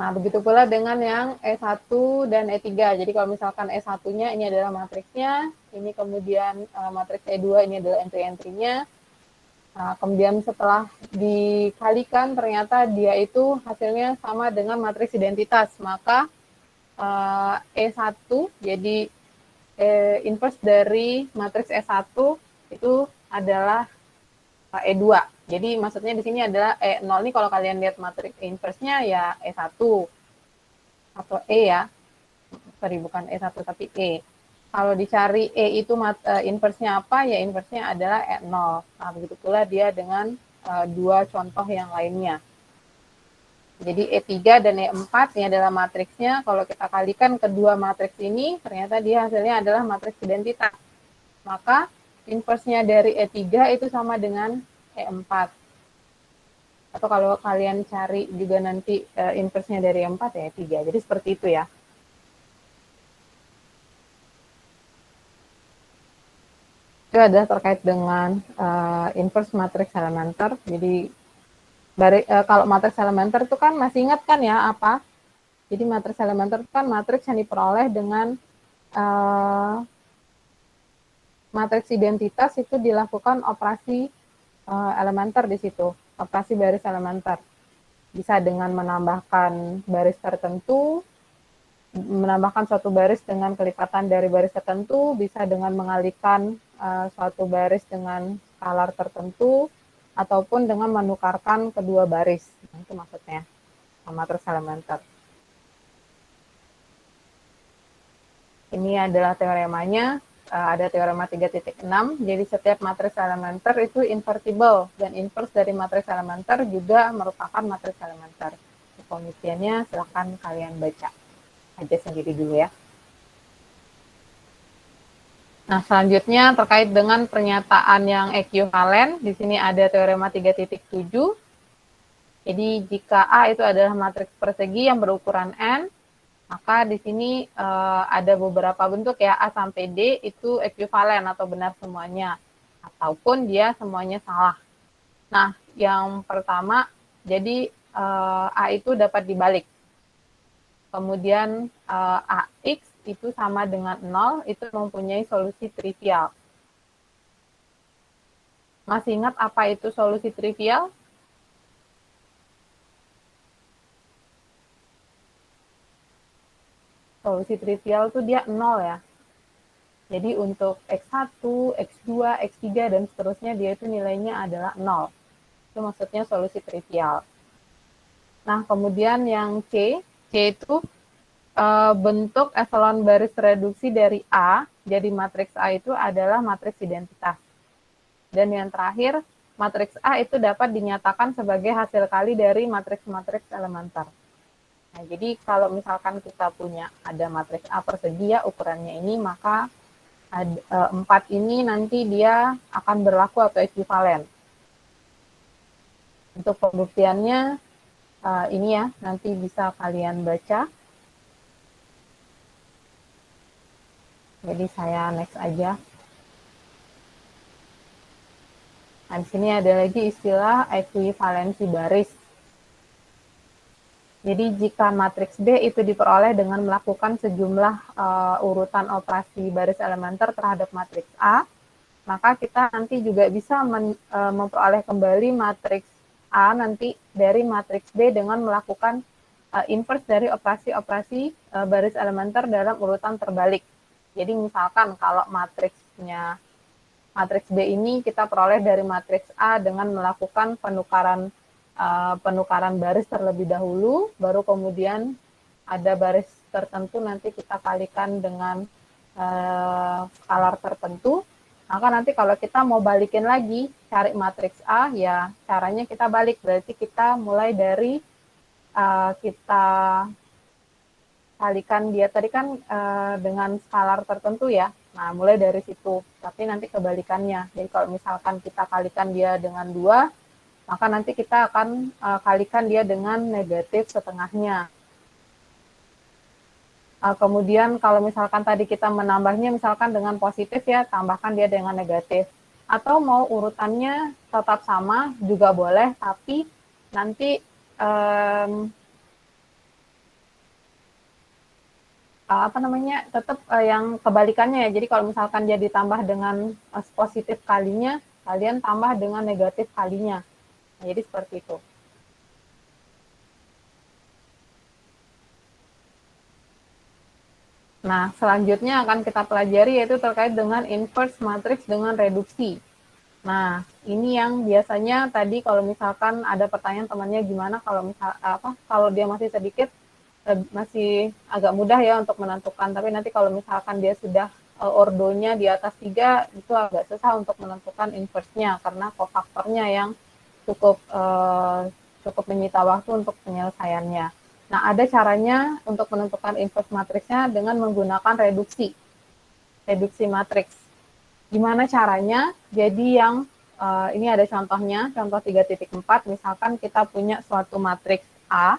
Nah, begitu pula dengan yang E1 dan E3. Jadi kalau misalkan E1-nya ini adalah matriksnya, ini kemudian matriks E2 ini adalah entry-entry-nya. Nah, kemudian setelah dikalikan ternyata dia itu hasilnya sama dengan matriks identitas. Maka E1 jadi inverse dari matriks E1 itu adalah E2. Jadi maksudnya di sini adalah E0 ini kalau kalian lihat matriks inverse-nya ya E1 atau E ya. Sorry, bukan E1 tapi E. Kalau dicari E itu inverse-nya apa? Ya inverse-nya adalah E0. Nah, begitu pula dia dengan dua contoh yang lainnya. Jadi E3 dan E4 ini adalah matriksnya. Kalau kita kalikan kedua matriks ini, ternyata dia hasilnya adalah matriks identitas. Maka inverse-nya dari E3 itu sama dengan E4. Atau kalau kalian cari juga nanti inverse-nya dari E4 ya E3. Jadi seperti itu ya. Itu adalah terkait dengan inverse matrix elementer. Jadi kalau matriks elementer itu kan masih ingat kan ya apa? Jadi matriks elementer itu kan matriks yang diperoleh dengan matriks identitas itu dilakukan operasi elementer di situ, operasi baris elementer. Bisa dengan menambahkan baris tertentu, menambahkan suatu baris dengan kelipatan dari baris tertentu, bisa dengan mengalihkan suatu baris dengan skalar tertentu, ataupun dengan menukarkan kedua baris. Nah, itu maksudnya matriks elementer. Ini adalah teoremanya. Ada teorema 3.6. Jadi setiap matriks elementer itu invertible, dan inverse dari matriks elementer juga merupakan matriks elementer. Pemitiannya silahkan kalian baca aja sendiri dulu ya. Nah, selanjutnya terkait dengan pernyataan yang ekuivalen, di sini ada teorema 3.7. Jadi jika A itu adalah matriks persegi yang berukuran N, maka di sini ada beberapa bentuk ya, A sampai D itu ekuivalen atau benar semuanya, ataupun dia semuanya salah. Nah, yang pertama, jadi A itu dapat dibalik. Kemudian AX itu sama dengan 0, itu mempunyai solusi trivial. Masih ingat apa itu solusi trivial? Solusi trivial itu dia 0 ya. Jadi untuk X1, X2, X3, dan seterusnya dia itu nilainya adalah 0. Itu maksudnya solusi trivial. Nah, kemudian yang C itu bentuk echelon baris reduksi dari A, jadi matriks A itu adalah matriks identitas. Dan yang terakhir, matriks A itu dapat dinyatakan sebagai hasil kali dari matriks-matriks elementer. Nah, jadi kalau misalkan kita punya ada matriks A persegi ya ukurannya ini, maka 4 ini nanti dia akan berlaku atau ekuivalen. Untuk pembuktiannya ini ya, nanti bisa kalian baca. Jadi saya next aja. Nah, di sini ada lagi istilah ekuivalensi baris. Jadi jika matriks B itu diperoleh dengan melakukan sejumlah urutan operasi baris elementer terhadap matriks A, maka kita nanti juga bisa memperoleh kembali matriks A nanti dari matriks B dengan melakukan inverse dari operasi-operasi baris elementer dalam urutan terbalik. Jadi misalkan kalau matriks B ini kita peroleh dari matriks A dengan melakukan penukaran baris terlebih dahulu, baru kemudian ada baris tertentu nanti kita kalikan dengan skalar tertentu. Maka nanti kalau kita mau balikin lagi cari matriks A, ya caranya kita balik, berarti kita mulai dari kita kalikan dia tadi kan dengan skalar tertentu ya. Nah, mulai dari situ. Tapi nanti kebalikannya. Jadi kalau misalkan kita kalikan dia dengan 2, maka nanti kita akan kalikan dia dengan negatif setengahnya. Kemudian kalau misalkan tadi kita menambahnya misalkan dengan positif ya, tambahkan dia dengan negatif. Atau mau urutannya tetap sama juga boleh, tapi nanti tetap yang kebalikannya ya. Jadi kalau misalkan dia ditambah dengan positif kalinya, kalian tambah dengan negatif kalinya. Nah, jadi seperti itu. Nah, selanjutnya akan kita pelajari yaitu terkait dengan inverse matrix dengan reduksi. Nah, ini yang biasanya tadi kalau misalkan ada pertanyaan temannya gimana kalau dia masih sedikit masih agak mudah ya untuk menentukan, tapi nanti kalau misalkan dia sudah ordonya di atas 3 itu agak susah untuk menentukan inverse-nya karena kofaktornya yang cukup menyita waktu untuk penyelesaiannya. Nah, ada caranya untuk menentukan inverse matriksnya dengan menggunakan reduksi matriks. Gimana caranya? Jadi yang ini ada contohnya, contoh 3.4, misalkan kita punya suatu matriks A,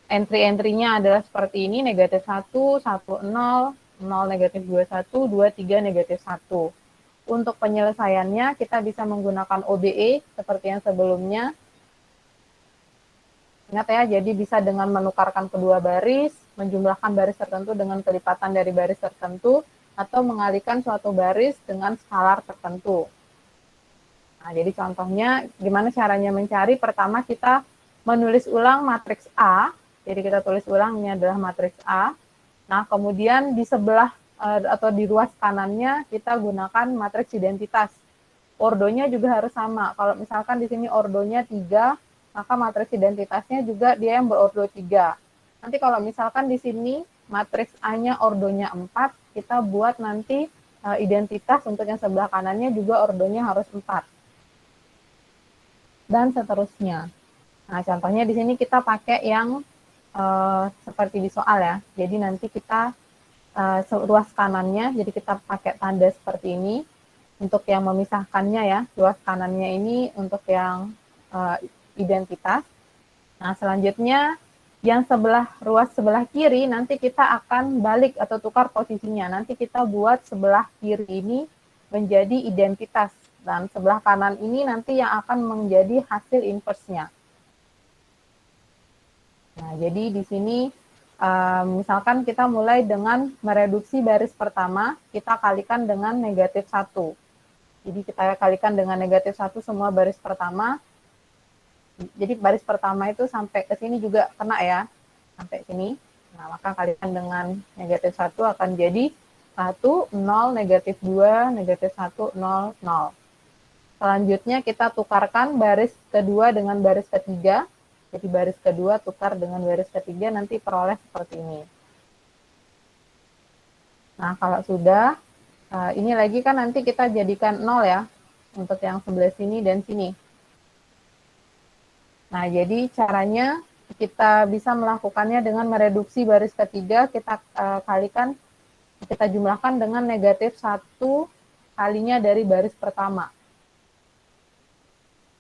entry-entry-nya adalah seperti ini, negatif 1, 1, 0, 0, negatif 21, 2, 3, negatif 1. Untuk penyelesaiannya, kita bisa menggunakan ODE seperti yang sebelumnya. Ingat ya, jadi bisa dengan menukarkan kedua baris, menjumlahkan baris tertentu dengan kelipatan dari baris tertentu, atau mengalihkan suatu baris dengan skalar tertentu. Nah, jadi contohnya gimana caranya mencari? Pertama kita menulis ulang matriks A. Jadi kita tulis ulang ini adalah matriks A. Nah, kemudian di sebelah atau di ruas kanannya kita gunakan matriks identitas. Ordonya juga harus sama. Kalau misalkan di sini ordonya 3, maka matriks identitasnya juga dia yang berordo 3. Nanti kalau misalkan di sini matriks A-nya ordonya 4, kita buat nanti identitas untuk yang sebelah kanannya juga ordonya harus 4. Dan seterusnya. Nah, contohnya di sini kita pakai yang seperti di soal ya. Jadi nanti kita ruas kanannya, jadi kita pakai tanda seperti ini. Untuk yang memisahkannya ya, ruas kanannya ini untuk yang identitas. Nah, selanjutnya yang ruas sebelah kiri nanti kita akan balik atau tukar posisinya. Nanti kita buat sebelah kiri ini menjadi identitas. Dan sebelah kanan ini nanti yang akan menjadi hasil inverse-nya. Nah, jadi di sini misalkan kita mulai dengan mereduksi baris pertama, kita kalikan dengan negatif 1. Jadi kita kalikan dengan negatif 1 semua baris pertama. Jadi baris pertama itu sampai ke sini juga kena ya, sampai sini. Nah, maka kalikan dengan negatif 1 akan jadi 1, 0, negatif 2, negatif 1, 0, 0. Selanjutnya kita tukarkan baris kedua dengan baris ketiga. Jadi baris kedua tukar dengan baris ketiga, nanti peroleh seperti ini. Nah, kalau sudah, ini lagi kan nanti kita jadikan 0 ya, untuk yang sebelah sini dan sini. Nah, jadi caranya kita bisa melakukannya dengan mereduksi baris ketiga, kita kalikan, kita jumlahkan dengan negatif 1 kalinya dari baris pertama.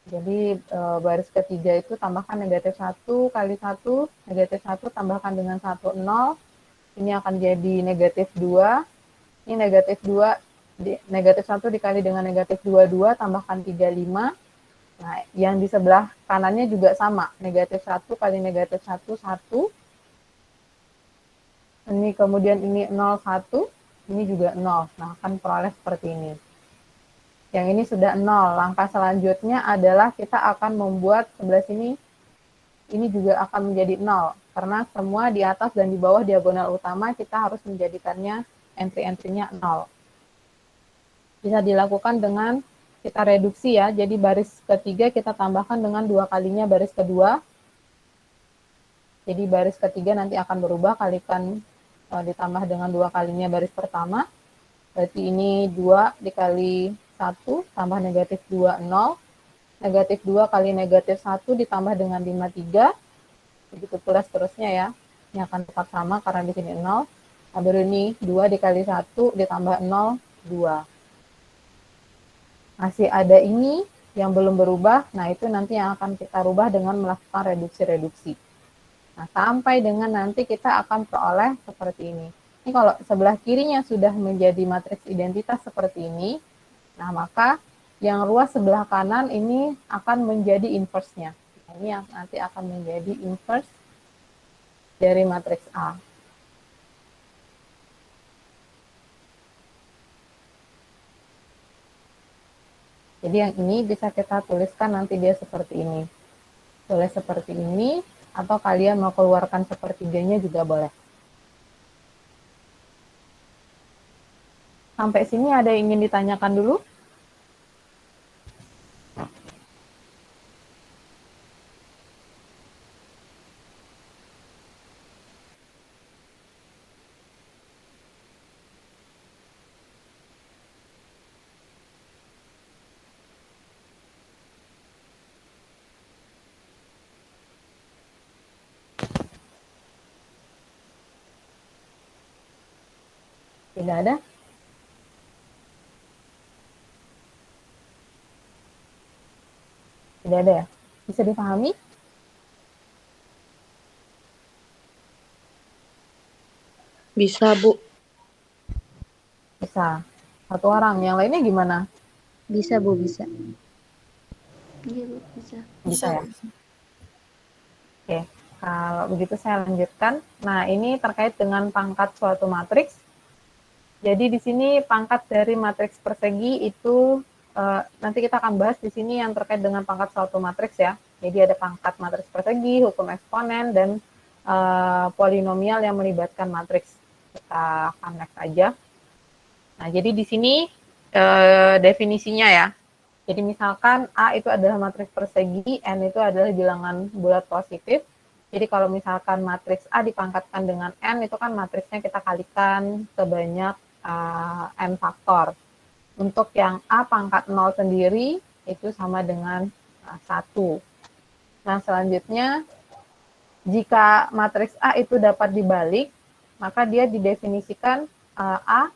Jadi baris ketiga itu tambahkan negatif 1 kali 1, negatif 1 tambahkan dengan 1, 0. Ini akan jadi negatif 2. Ini negatif 2, negatif 1 dikali dengan negatif 2, 2, tambahkan 3, 5. Nah, yang di sebelah kanannya juga sama. Negatif 1 kali negatif 1, 1. Ini kemudian ini 0, 1. Ini juga 0. Nah, akan peroleh seperti ini. Yang ini sudah 0. Langkah selanjutnya adalah kita akan membuat sebelah sini, ini juga akan menjadi 0. Karena semua di atas dan di bawah diagonal utama kita harus menjadikannya entry-entry-nya 0. Bisa dilakukan dengan kita reduksi ya. Jadi baris ketiga kita tambahkan dengan 2 kalinya baris kedua. Jadi baris ketiga nanti akan berubah, kalikan ditambah dengan 2 kalinya baris pertama. Berarti ini 2 dikali 1 tambah negatif 2, 0. Negatif 2 kali negatif 1 ditambah dengan 5, 3. Begitu pula seterusnya ya. Ini akan tetap sama karena di sini 0. Baru ini 2 dikali 1 ditambah 0, 2. Masih ada ini yang belum berubah. Nah, itu nanti yang akan kita rubah dengan melakukan reduksi-reduksi. Nah, sampai dengan nanti kita akan peroleh seperti ini. Ini kalau sebelah kirinya sudah menjadi matriks identitas seperti ini, nah maka yang ruas sebelah kanan ini akan menjadi inverse-nya. Nah, ini yang nanti akan menjadi inverse dari matriks A. Jadi yang ini bisa kita tuliskan nanti dia seperti ini. Boleh seperti ini, atau kalian mau keluarkan sepertiganya juga boleh. Sampai sini ada yang ingin ditanyakan dulu? Tidak ada? Tidak ada ya? Bisa dipahami? Bisa, Bu. Bisa. Satu orang. Yang lainnya gimana? Bisa, Bu, bisa. Iya, Bu, bisa. Bisa ya? Oke. Kalau begitu saya lanjutkan. Nah, ini terkait dengan pangkat suatu matriks. Jadi di sini pangkat dari matriks persegi itu nanti kita akan bahas di sini yang terkait dengan pangkat suatu matriks ya. Jadi ada pangkat matriks persegi, hukum eksponen, dan polinomial yang melibatkan matriks. Kita akan next aja. Nah, jadi di sini definisinya ya. Jadi misalkan A itu adalah matriks persegi, N itu adalah bilangan bulat positif. Jadi kalau misalkan matriks A dipangkatkan dengan N, itu kan matriksnya kita kalikan sebanyak N faktor. Untuk yang A pangkat 0 sendiri, itu sama dengan 1. Nah, selanjutnya, jika matriks A itu dapat dibalik, maka dia didefinisikan A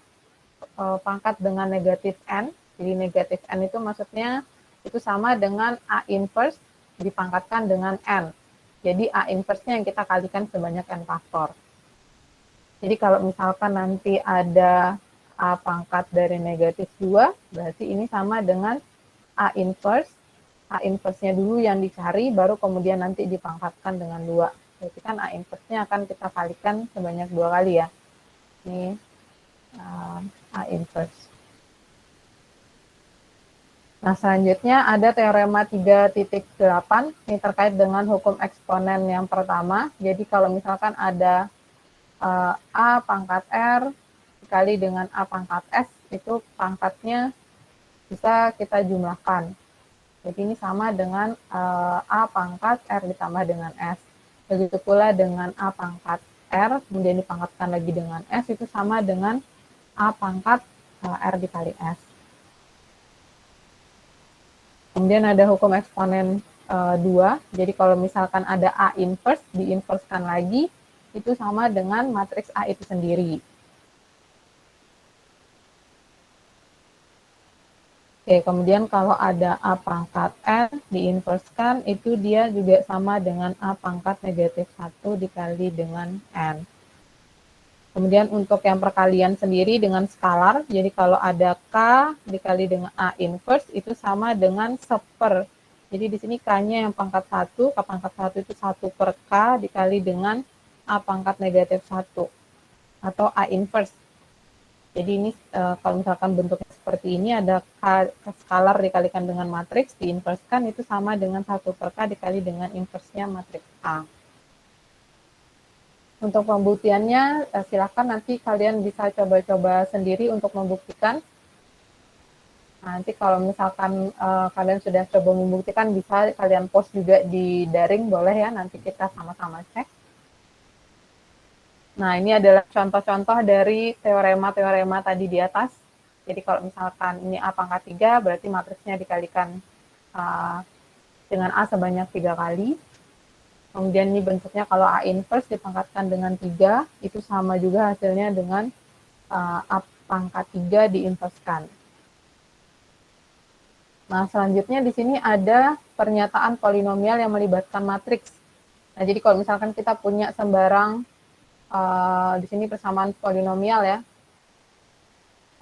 pangkat dengan negatif N. Jadi negatif N itu maksudnya itu sama dengan A inverse dipangkatkan dengan N. Jadi A inverse-nya yang kita kalikan sebanyak N faktor. Jadi kalau misalkan nanti ada A pangkat dari negatif 2, berarti ini sama dengan A inverse. A inverse-nya dulu yang dicari, baru kemudian nanti dipangkatkan dengan 2. Berarti kan A inverse-nya akan kita kalikan sebanyak 2 kali ya. Ini A inverse. Nah, selanjutnya ada teorema 3.8, ini terkait dengan hukum eksponen yang pertama. Jadi kalau misalkan ada A pangkat R dikali dengan A pangkat S, itu pangkatnya bisa kita jumlahkan. Jadi ini sama dengan A pangkat R ditambah dengan S. Begitu pula dengan A pangkat R, kemudian dipangkatkan lagi dengan S, itu sama dengan A pangkat R dikali S. Kemudian ada hukum eksponen 2, jadi kalau misalkan ada A inverse, diinverskan lagi, itu sama dengan matriks A itu sendiri. Oke, kemudian kalau ada A pangkat N, diinverskan, itu dia juga sama dengan A pangkat negatif 1 dikali dengan N. Kemudian untuk yang perkalian sendiri dengan skalar, jadi kalau ada K dikali dengan A inverse, itu sama dengan seper. Jadi di sini K-nya yang pangkat 1, K pangkat 1 itu 1 per K dikali dengan A pangkat negatif 1, atau A inverse. Jadi ini kalau misalkan bentuknya seperti ini, ada K skalar dikalikan dengan matriks, diinverskan, itu sama dengan 1 per K dikali dengan inverse-nya matriks A. Untuk pembuktiannya, silakan nanti kalian bisa coba-coba sendiri untuk membuktikan. Nanti kalau misalkan kalian sudah coba membuktikan, bisa kalian post juga di daring, boleh ya, nanti kita sama-sama cek. Nah, ini adalah contoh-contoh dari teorema-teorema tadi di atas. Jadi kalau misalkan ini A pangkat 3, berarti matriksnya dikalikan dengan A sebanyak 3 kali. Kemudian ini bentuknya kalau A inverse dipangkatkan dengan 3, itu sama juga hasilnya dengan A pangkat 3 diinverskan. Nah, selanjutnya di sini ada pernyataan polinomial yang melibatkan matriks. Nah, jadi kalau misalkan kita punya sembarang, di sini persamaan polinomial ya,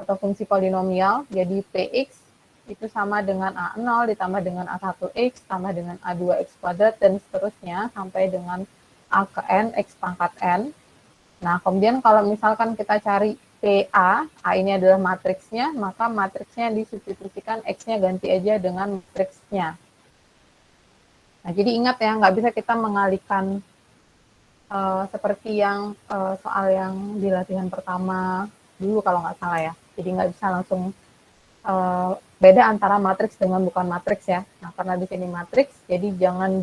atau fungsi polinomial, jadi Px itu sama dengan A0 ditambah dengan A1x tambah dengan A2x kuadrat dan seterusnya sampai dengan A ke N, X pangkat N. Nah, kemudian kalau misalkan kita cari PA, A ini adalah matriksnya, maka matriksnya disubstitusikan, X-nya ganti aja dengan matriksnya. Nah, jadi ingat ya, nggak bisa kita mengalihkan seperti yang soal yang di latihan pertama dulu kalau nggak salah ya. Jadi nggak bisa langsung beda antara matriks dengan bukan matriks ya. Nah, karena di sini matriks, jadi jangan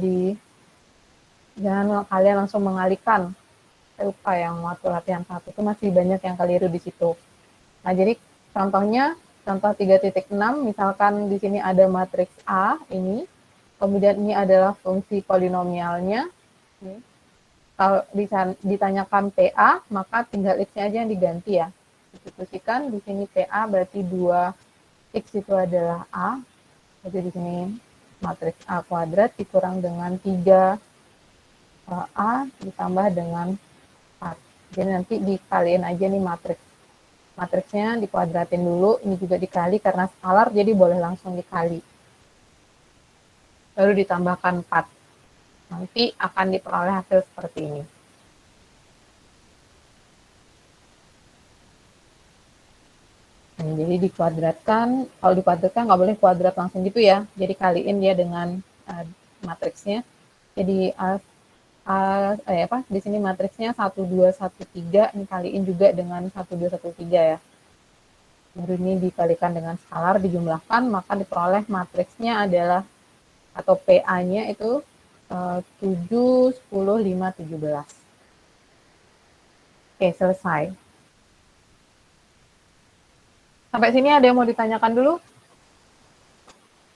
kalian langsung mengalihkan. Saya lupa yang waktu latihan 1 itu masih banyak yang keliru di situ. Nah, jadi contohnya, contoh 3.6, misalkan di sini ada matriks A ini, kemudian ini adalah fungsi polinomialnya. Kalau ditanyakan PA, maka tinggal X-nya aja yang diganti ya. Substitusikan, di sini PA berarti 2X itu adalah A. Jadi di sini matriks A kuadrat dikurang dengan 3 A ditambah dengan 4. Jadi nanti dikaliin aja nih matriksnya dikuadratin dulu, ini juga dikali karena skalar jadi boleh langsung dikali. Lalu ditambahkan 4. Nanti akan diperoleh hasil seperti ini. Nah, jadi dikuadratkan, kalau dikuadratkan nggak boleh kuadrat langsung gitu ya. Jadi kaliin dia dengan matriksnya. Jadi di sini matriksnya 1, 2, 1, 3, ini kaliin juga dengan 1, 2, 1, 3 ya. Baru ini dikalikan dengan skalar, dijumlahkan, maka diperoleh matriksnya adalah, atau PA-nya itu 7, 10, 5, 17. Oke, selesai. Sampai sini ada yang mau ditanyakan dulu?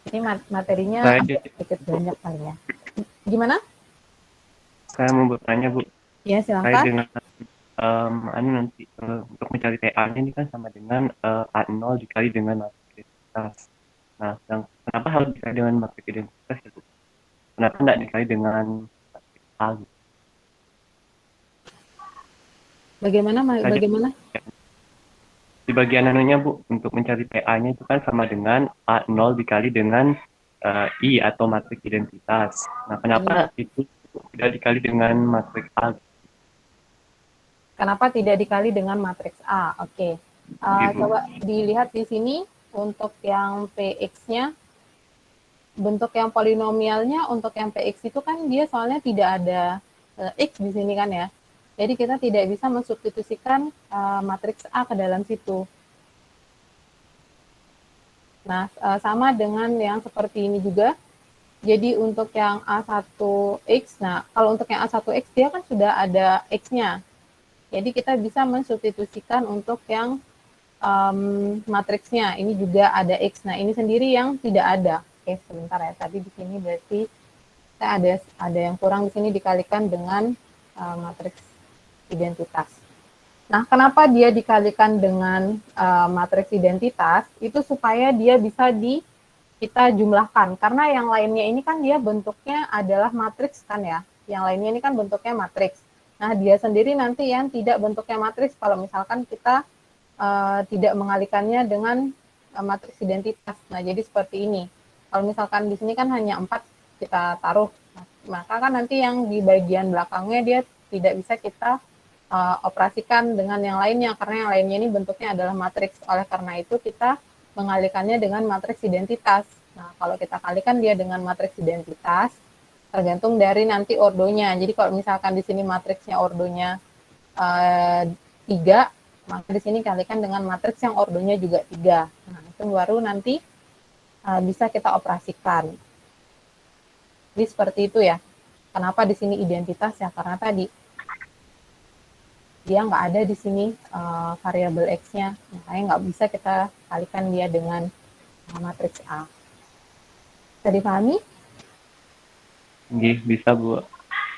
Ini materinya Saya agak sedikit banyak kali ya. Gimana? mau bertanya Bu, Ya, saya silakan. dengan nanti untuk mencari TA-nya ini kan sama dengan A0 dikali dengan matriks identitas. Nah, kenapa harus dikali dengan matriks identitas ya Bu? Kenapa tidak dikali dengan matriks A? Gitu? Bagaimana? Di bagian anunya Bu, untuk mencari PA-nya itu kan sama dengan A0 dikali dengan I atau matriks identitas. Nah, kenapa itu tidak dikali dengan matriks A? Kenapa tidak dikali dengan matriks A? Oke. Coba dilihat di sini untuk yang PX-nya, bentuk yang polinomialnya untuk yang PX itu kan dia soalnya tidak ada X di sini kan ya. Jadi kita tidak bisa mensubstitusikan matriks A ke dalam situ. Nah, sama dengan yang seperti ini juga. Jadi untuk yang A1X, nah kalau untuk yang A1X dia kan sudah ada X-nya. Jadi kita bisa mensubstitusikan untuk yang matriksnya. Ini juga ada X. Nah ini sendiri yang tidak ada. Oke, sebentar ya. Tadi di sini berarti saya ada yang kurang di sini dikalikan dengan matriks identitas. Nah, kenapa dia dikalikan dengan matriks identitas? Itu supaya dia bisa kita jumlahkan. Karena yang lainnya ini kan dia bentuknya adalah matriks kan ya. Yang lainnya ini kan bentuknya matriks. Nah, dia sendiri nanti yang tidak bentuknya matriks kalau misalkan kita tidak mengalikannya dengan matriks identitas. Nah, jadi seperti ini. Kalau misalkan di sini kan hanya 4 kita taruh, maka kan nanti yang di bagian belakangnya dia tidak bisa kita operasikan dengan yang lainnya, karena yang lainnya ini bentuknya adalah matriks. Oleh karena itu kita mengalikannya dengan matriks identitas. Nah, kalau kita kalikan dia dengan matriks identitas, tergantung dari nanti ordonya. Jadi kalau misalkan di sini matriksnya ordonya 3, maka di sini kalikan dengan matriks yang ordonya juga 3. Nah, itu baru nanti bisa kita operasikan. Jadi seperti itu ya. Kenapa di sini identitas ya? Karena tadi dia nggak ada di sini variabel X-nya, makanya nggak bisa kita kalikan dia dengan matriks A. Bisa dipahami? Bisa Bu.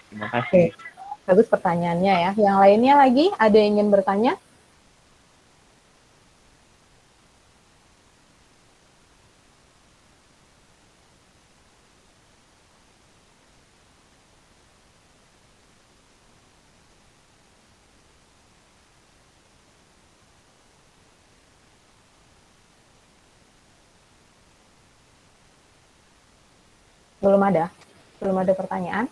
Terima kasih. Oke. Bagus pertanyaannya ya. Yang lainnya lagi, ada yang ingin bertanya? Belum ada? Belum ada pertanyaan?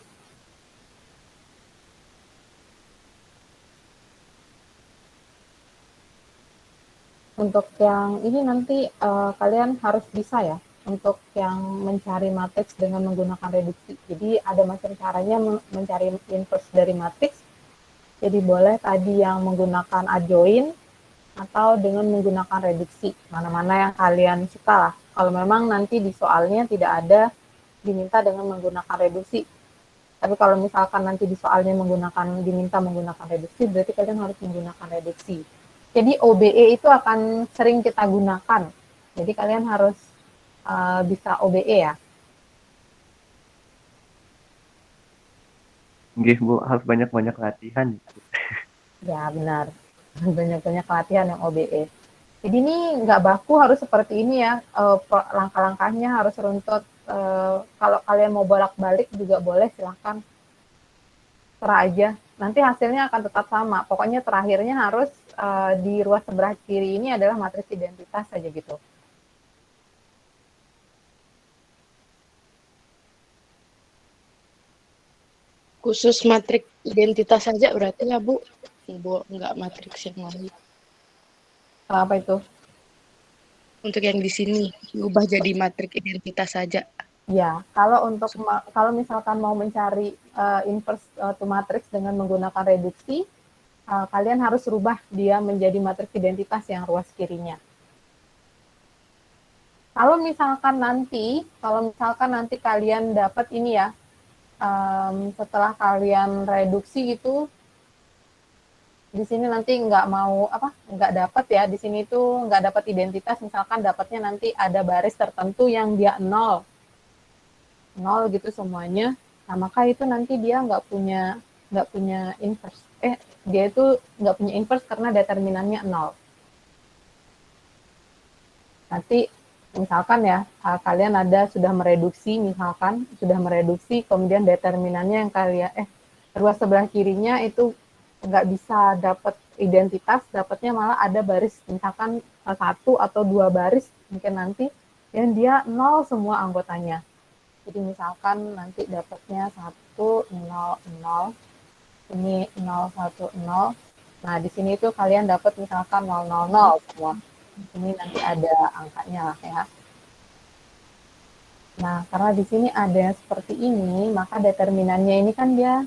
Untuk yang ini nanti kalian harus bisa ya, untuk yang mencari matriks dengan menggunakan reduksi. Jadi ada macam caranya mencari inverse dari matriks. Jadi boleh tadi yang menggunakan adjoin atau dengan menggunakan reduksi. Mana-mana yang kalian suka lah. Kalau memang nanti di soalnya tidak ada diminta dengan menggunakan reduksi. Tapi kalau misalkan nanti di soalnya diminta menggunakan reduksi, berarti kalian harus menggunakan reduksi. Jadi OBE itu akan sering kita gunakan. Jadi kalian harus bisa OBE ya. Bu, harus banyak-banyak latihan. Ya benar, banyak-banyak latihan yang OBE. Jadi ini nggak baku harus seperti ini ya, langkah-langkahnya harus runtut kalau kalian mau bolak-balik juga boleh, silahkan. Terserah aja. Nanti hasilnya akan tetap sama. Pokoknya terakhirnya harus di ruas sebelah kiri ini adalah matriks identitas saja gitu. Khusus matriks identitas saja berarti ya, Bu? Bu, nggak matriks yang lain. Apa itu? Untuk yang di sini, diubah jadi matriks identitas saja. Ya, kalau misalkan mau mencari inverse to matrix dengan menggunakan reduksi, kalian harus rubah dia menjadi matriks identitas yang ruas kirinya. Kalau misalkan nanti kalian dapat ini ya, setelah kalian reduksi itu di sini nanti nggak dapat ya, di sini tuh nggak dapat identitas, misalkan dapatnya nanti ada baris tertentu yang dia nol gitu semuanya. Nah, maka itu nanti dia nggak punya inverse. Dia itu nggak punya inverse karena determinannya 0. Nanti misalkan ya, kalian sudah mereduksi, kemudian determinannya yang kalian ruas sebelah kirinya itu nggak bisa dapat identitas, dapatnya malah ada baris, misalkan 1 atau 2 baris mungkin nanti yang dia 0 semua anggotanya. Jadi misalkan nanti dapatnya 1, 0, 0, ini 0, 1, 0. Nah, di sini itu kalian dapat misalkan 0, 0, 0 semua. Ini nanti ada angkanya lah ya. Nah, karena di sini ada seperti ini, maka determinannya ini kan dia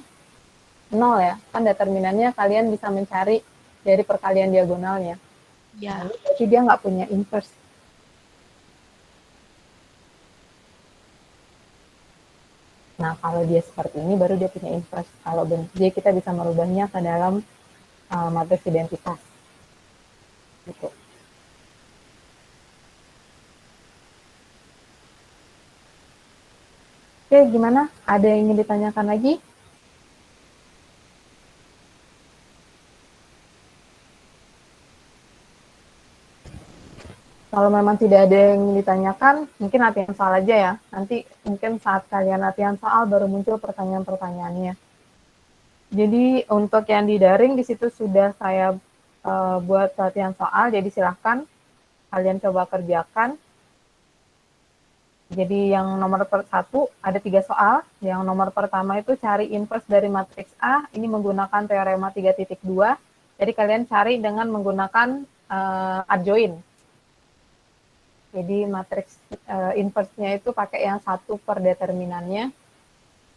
0 ya. Kan determinannya kalian bisa mencari dari perkalian diagonalnya. Ya. Nah, berarti dia nggak punya inverse. Nah, kalau dia seperti ini, baru dia punya inverse. Kalau dia kita bisa merubahnya ke dalam matriks identitas. Gitu. Oke, gimana? Ada yang ingin ditanyakan lagi? Kalau memang tidak ada yang ingin ditanyakan, mungkin latihan soal aja ya. Nanti mungkin saat kalian latihan soal baru muncul pertanyaan-pertanyaannya. Jadi untuk yang di daring di situ sudah saya buat latihan soal, jadi silahkan kalian coba kerjakan. Jadi yang nomor 1 ada 3 soal. Yang nomor pertama itu cari inverse dari matriks A, ini menggunakan teorema 3.2. Jadi kalian cari dengan menggunakan adjoin. Jadi matriks inverse-nya itu pakai yang 1 per determinannya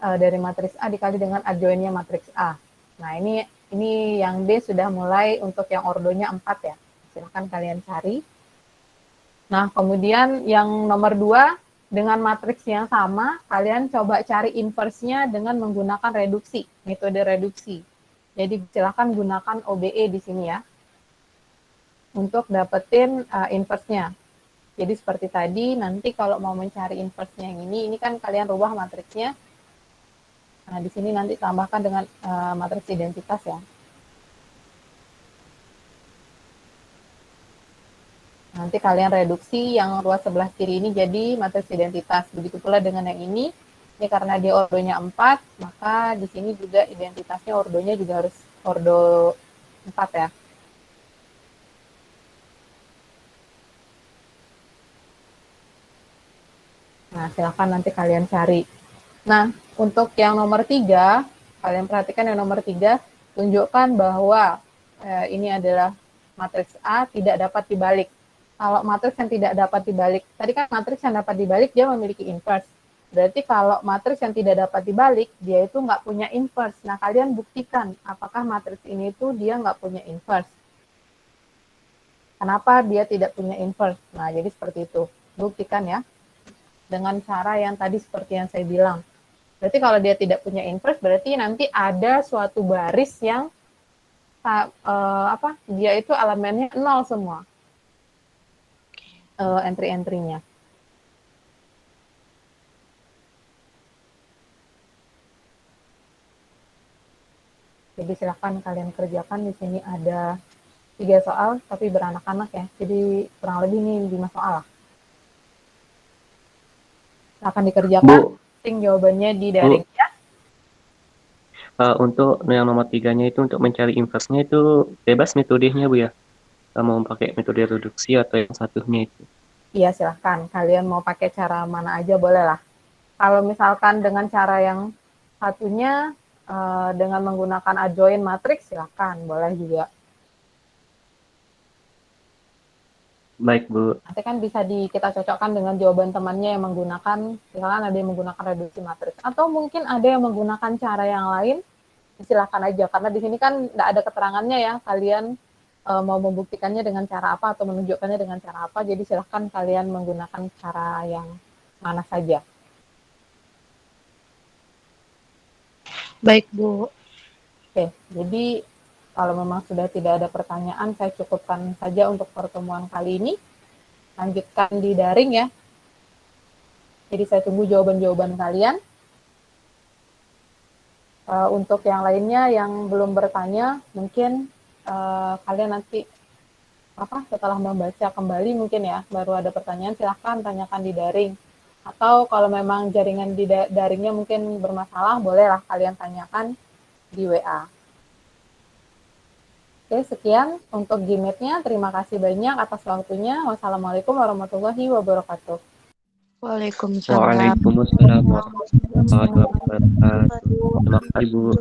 dari matriks A dikali dengan adjoinnya matriks A. Nah, ini yang D sudah mulai untuk yang ordonya 4 ya. Silahkan kalian cari. Nah, kemudian yang nomor 2, dengan matriks yang sama, kalian coba cari inverse-nya dengan menggunakan reduksi, metode reduksi. Jadi silahkan gunakan OBE di sini ya, untuk dapetin inverse-nya. Jadi seperti tadi, nanti kalau mau mencari inverse-nya yang ini kan kalian rubah matriksnya. Nah, di sini nanti tambahkan dengan matriks identitas ya. Nanti kalian reduksi yang ruas sebelah kiri ini jadi matriks identitas. Begitu pula dengan yang ini. Ini karena dia ordonya 4, maka di sini juga identitasnya ordonya juga harus ordo 4 ya. Nah, silakan nanti kalian cari. Nah, untuk yang nomor 3, kalian perhatikan yang nomor 3, tunjukkan bahwa ini adalah matriks A tidak dapat dibalik. Kalau matriks yang tidak dapat dibalik, tadi kan matriks yang dapat dibalik dia memiliki inverse. Berarti kalau matriks yang tidak dapat dibalik, dia itu nggak punya inverse. Nah, kalian buktikan apakah matriks ini itu dia nggak punya inverse. Kenapa dia tidak punya inverse? Nah, jadi seperti itu. Buktikan ya. Dengan cara yang tadi seperti yang saya bilang. Berarti kalau dia tidak punya inverse, berarti nanti ada suatu baris yang dia itu elemennya 0 semua. Entry-entry-nya. Jadi silakan kalian kerjakan. Di sini ada 3 soal, tapi beranak-anak ya. Jadi kurang lebih ini 5 soal lah. Akan dikerjakan, Bu, penting jawabannya di Bu, daring ya. untuk yang nomor 3-nya itu untuk mencari inverse-nya itu bebas metodenya, Bu ya? Mau pakai metode reduksi atau yang satunya itu? Iya, silahkan. Kalian mau pakai cara mana aja boleh lah. Kalau misalkan dengan cara yang satunya dengan menggunakan adjoint matrix, silahkan, boleh juga. Baik, Bu. Nanti kan bisa kita cocokkan dengan jawaban temannya yang menggunakan, misalkan ada yang menggunakan reduksi matriks. Atau mungkin ada yang menggunakan cara yang lain, silakan aja. Karena di sini kan tidak ada keterangannya ya, kalian mau membuktikannya dengan cara apa atau menunjukkannya dengan cara apa. Jadi silahkan kalian menggunakan cara yang mana saja. Baik, Bu. Oke, jadi kalau memang sudah tidak ada pertanyaan, saya cukupkan saja untuk pertemuan kali ini. Lanjutkan di daring ya. Jadi saya tunggu jawaban-jawaban kalian. Untuk yang lainnya yang belum bertanya, mungkin kalian nanti setelah membaca kembali mungkin ya, baru ada pertanyaan, silahkan tanyakan di daring. Atau kalau memang jaringan di daringnya mungkin bermasalah, bolehlah kalian tanyakan di WA. Oke, sekian untuk Gmeet-nya. Terima kasih banyak atas waktunya. Wassalamualaikum warahmatullahi wabarakatuh. Waalaikumsalam. Waalaikumsalam warahmatullahi wabarakatuh. Terima kasih, Bu.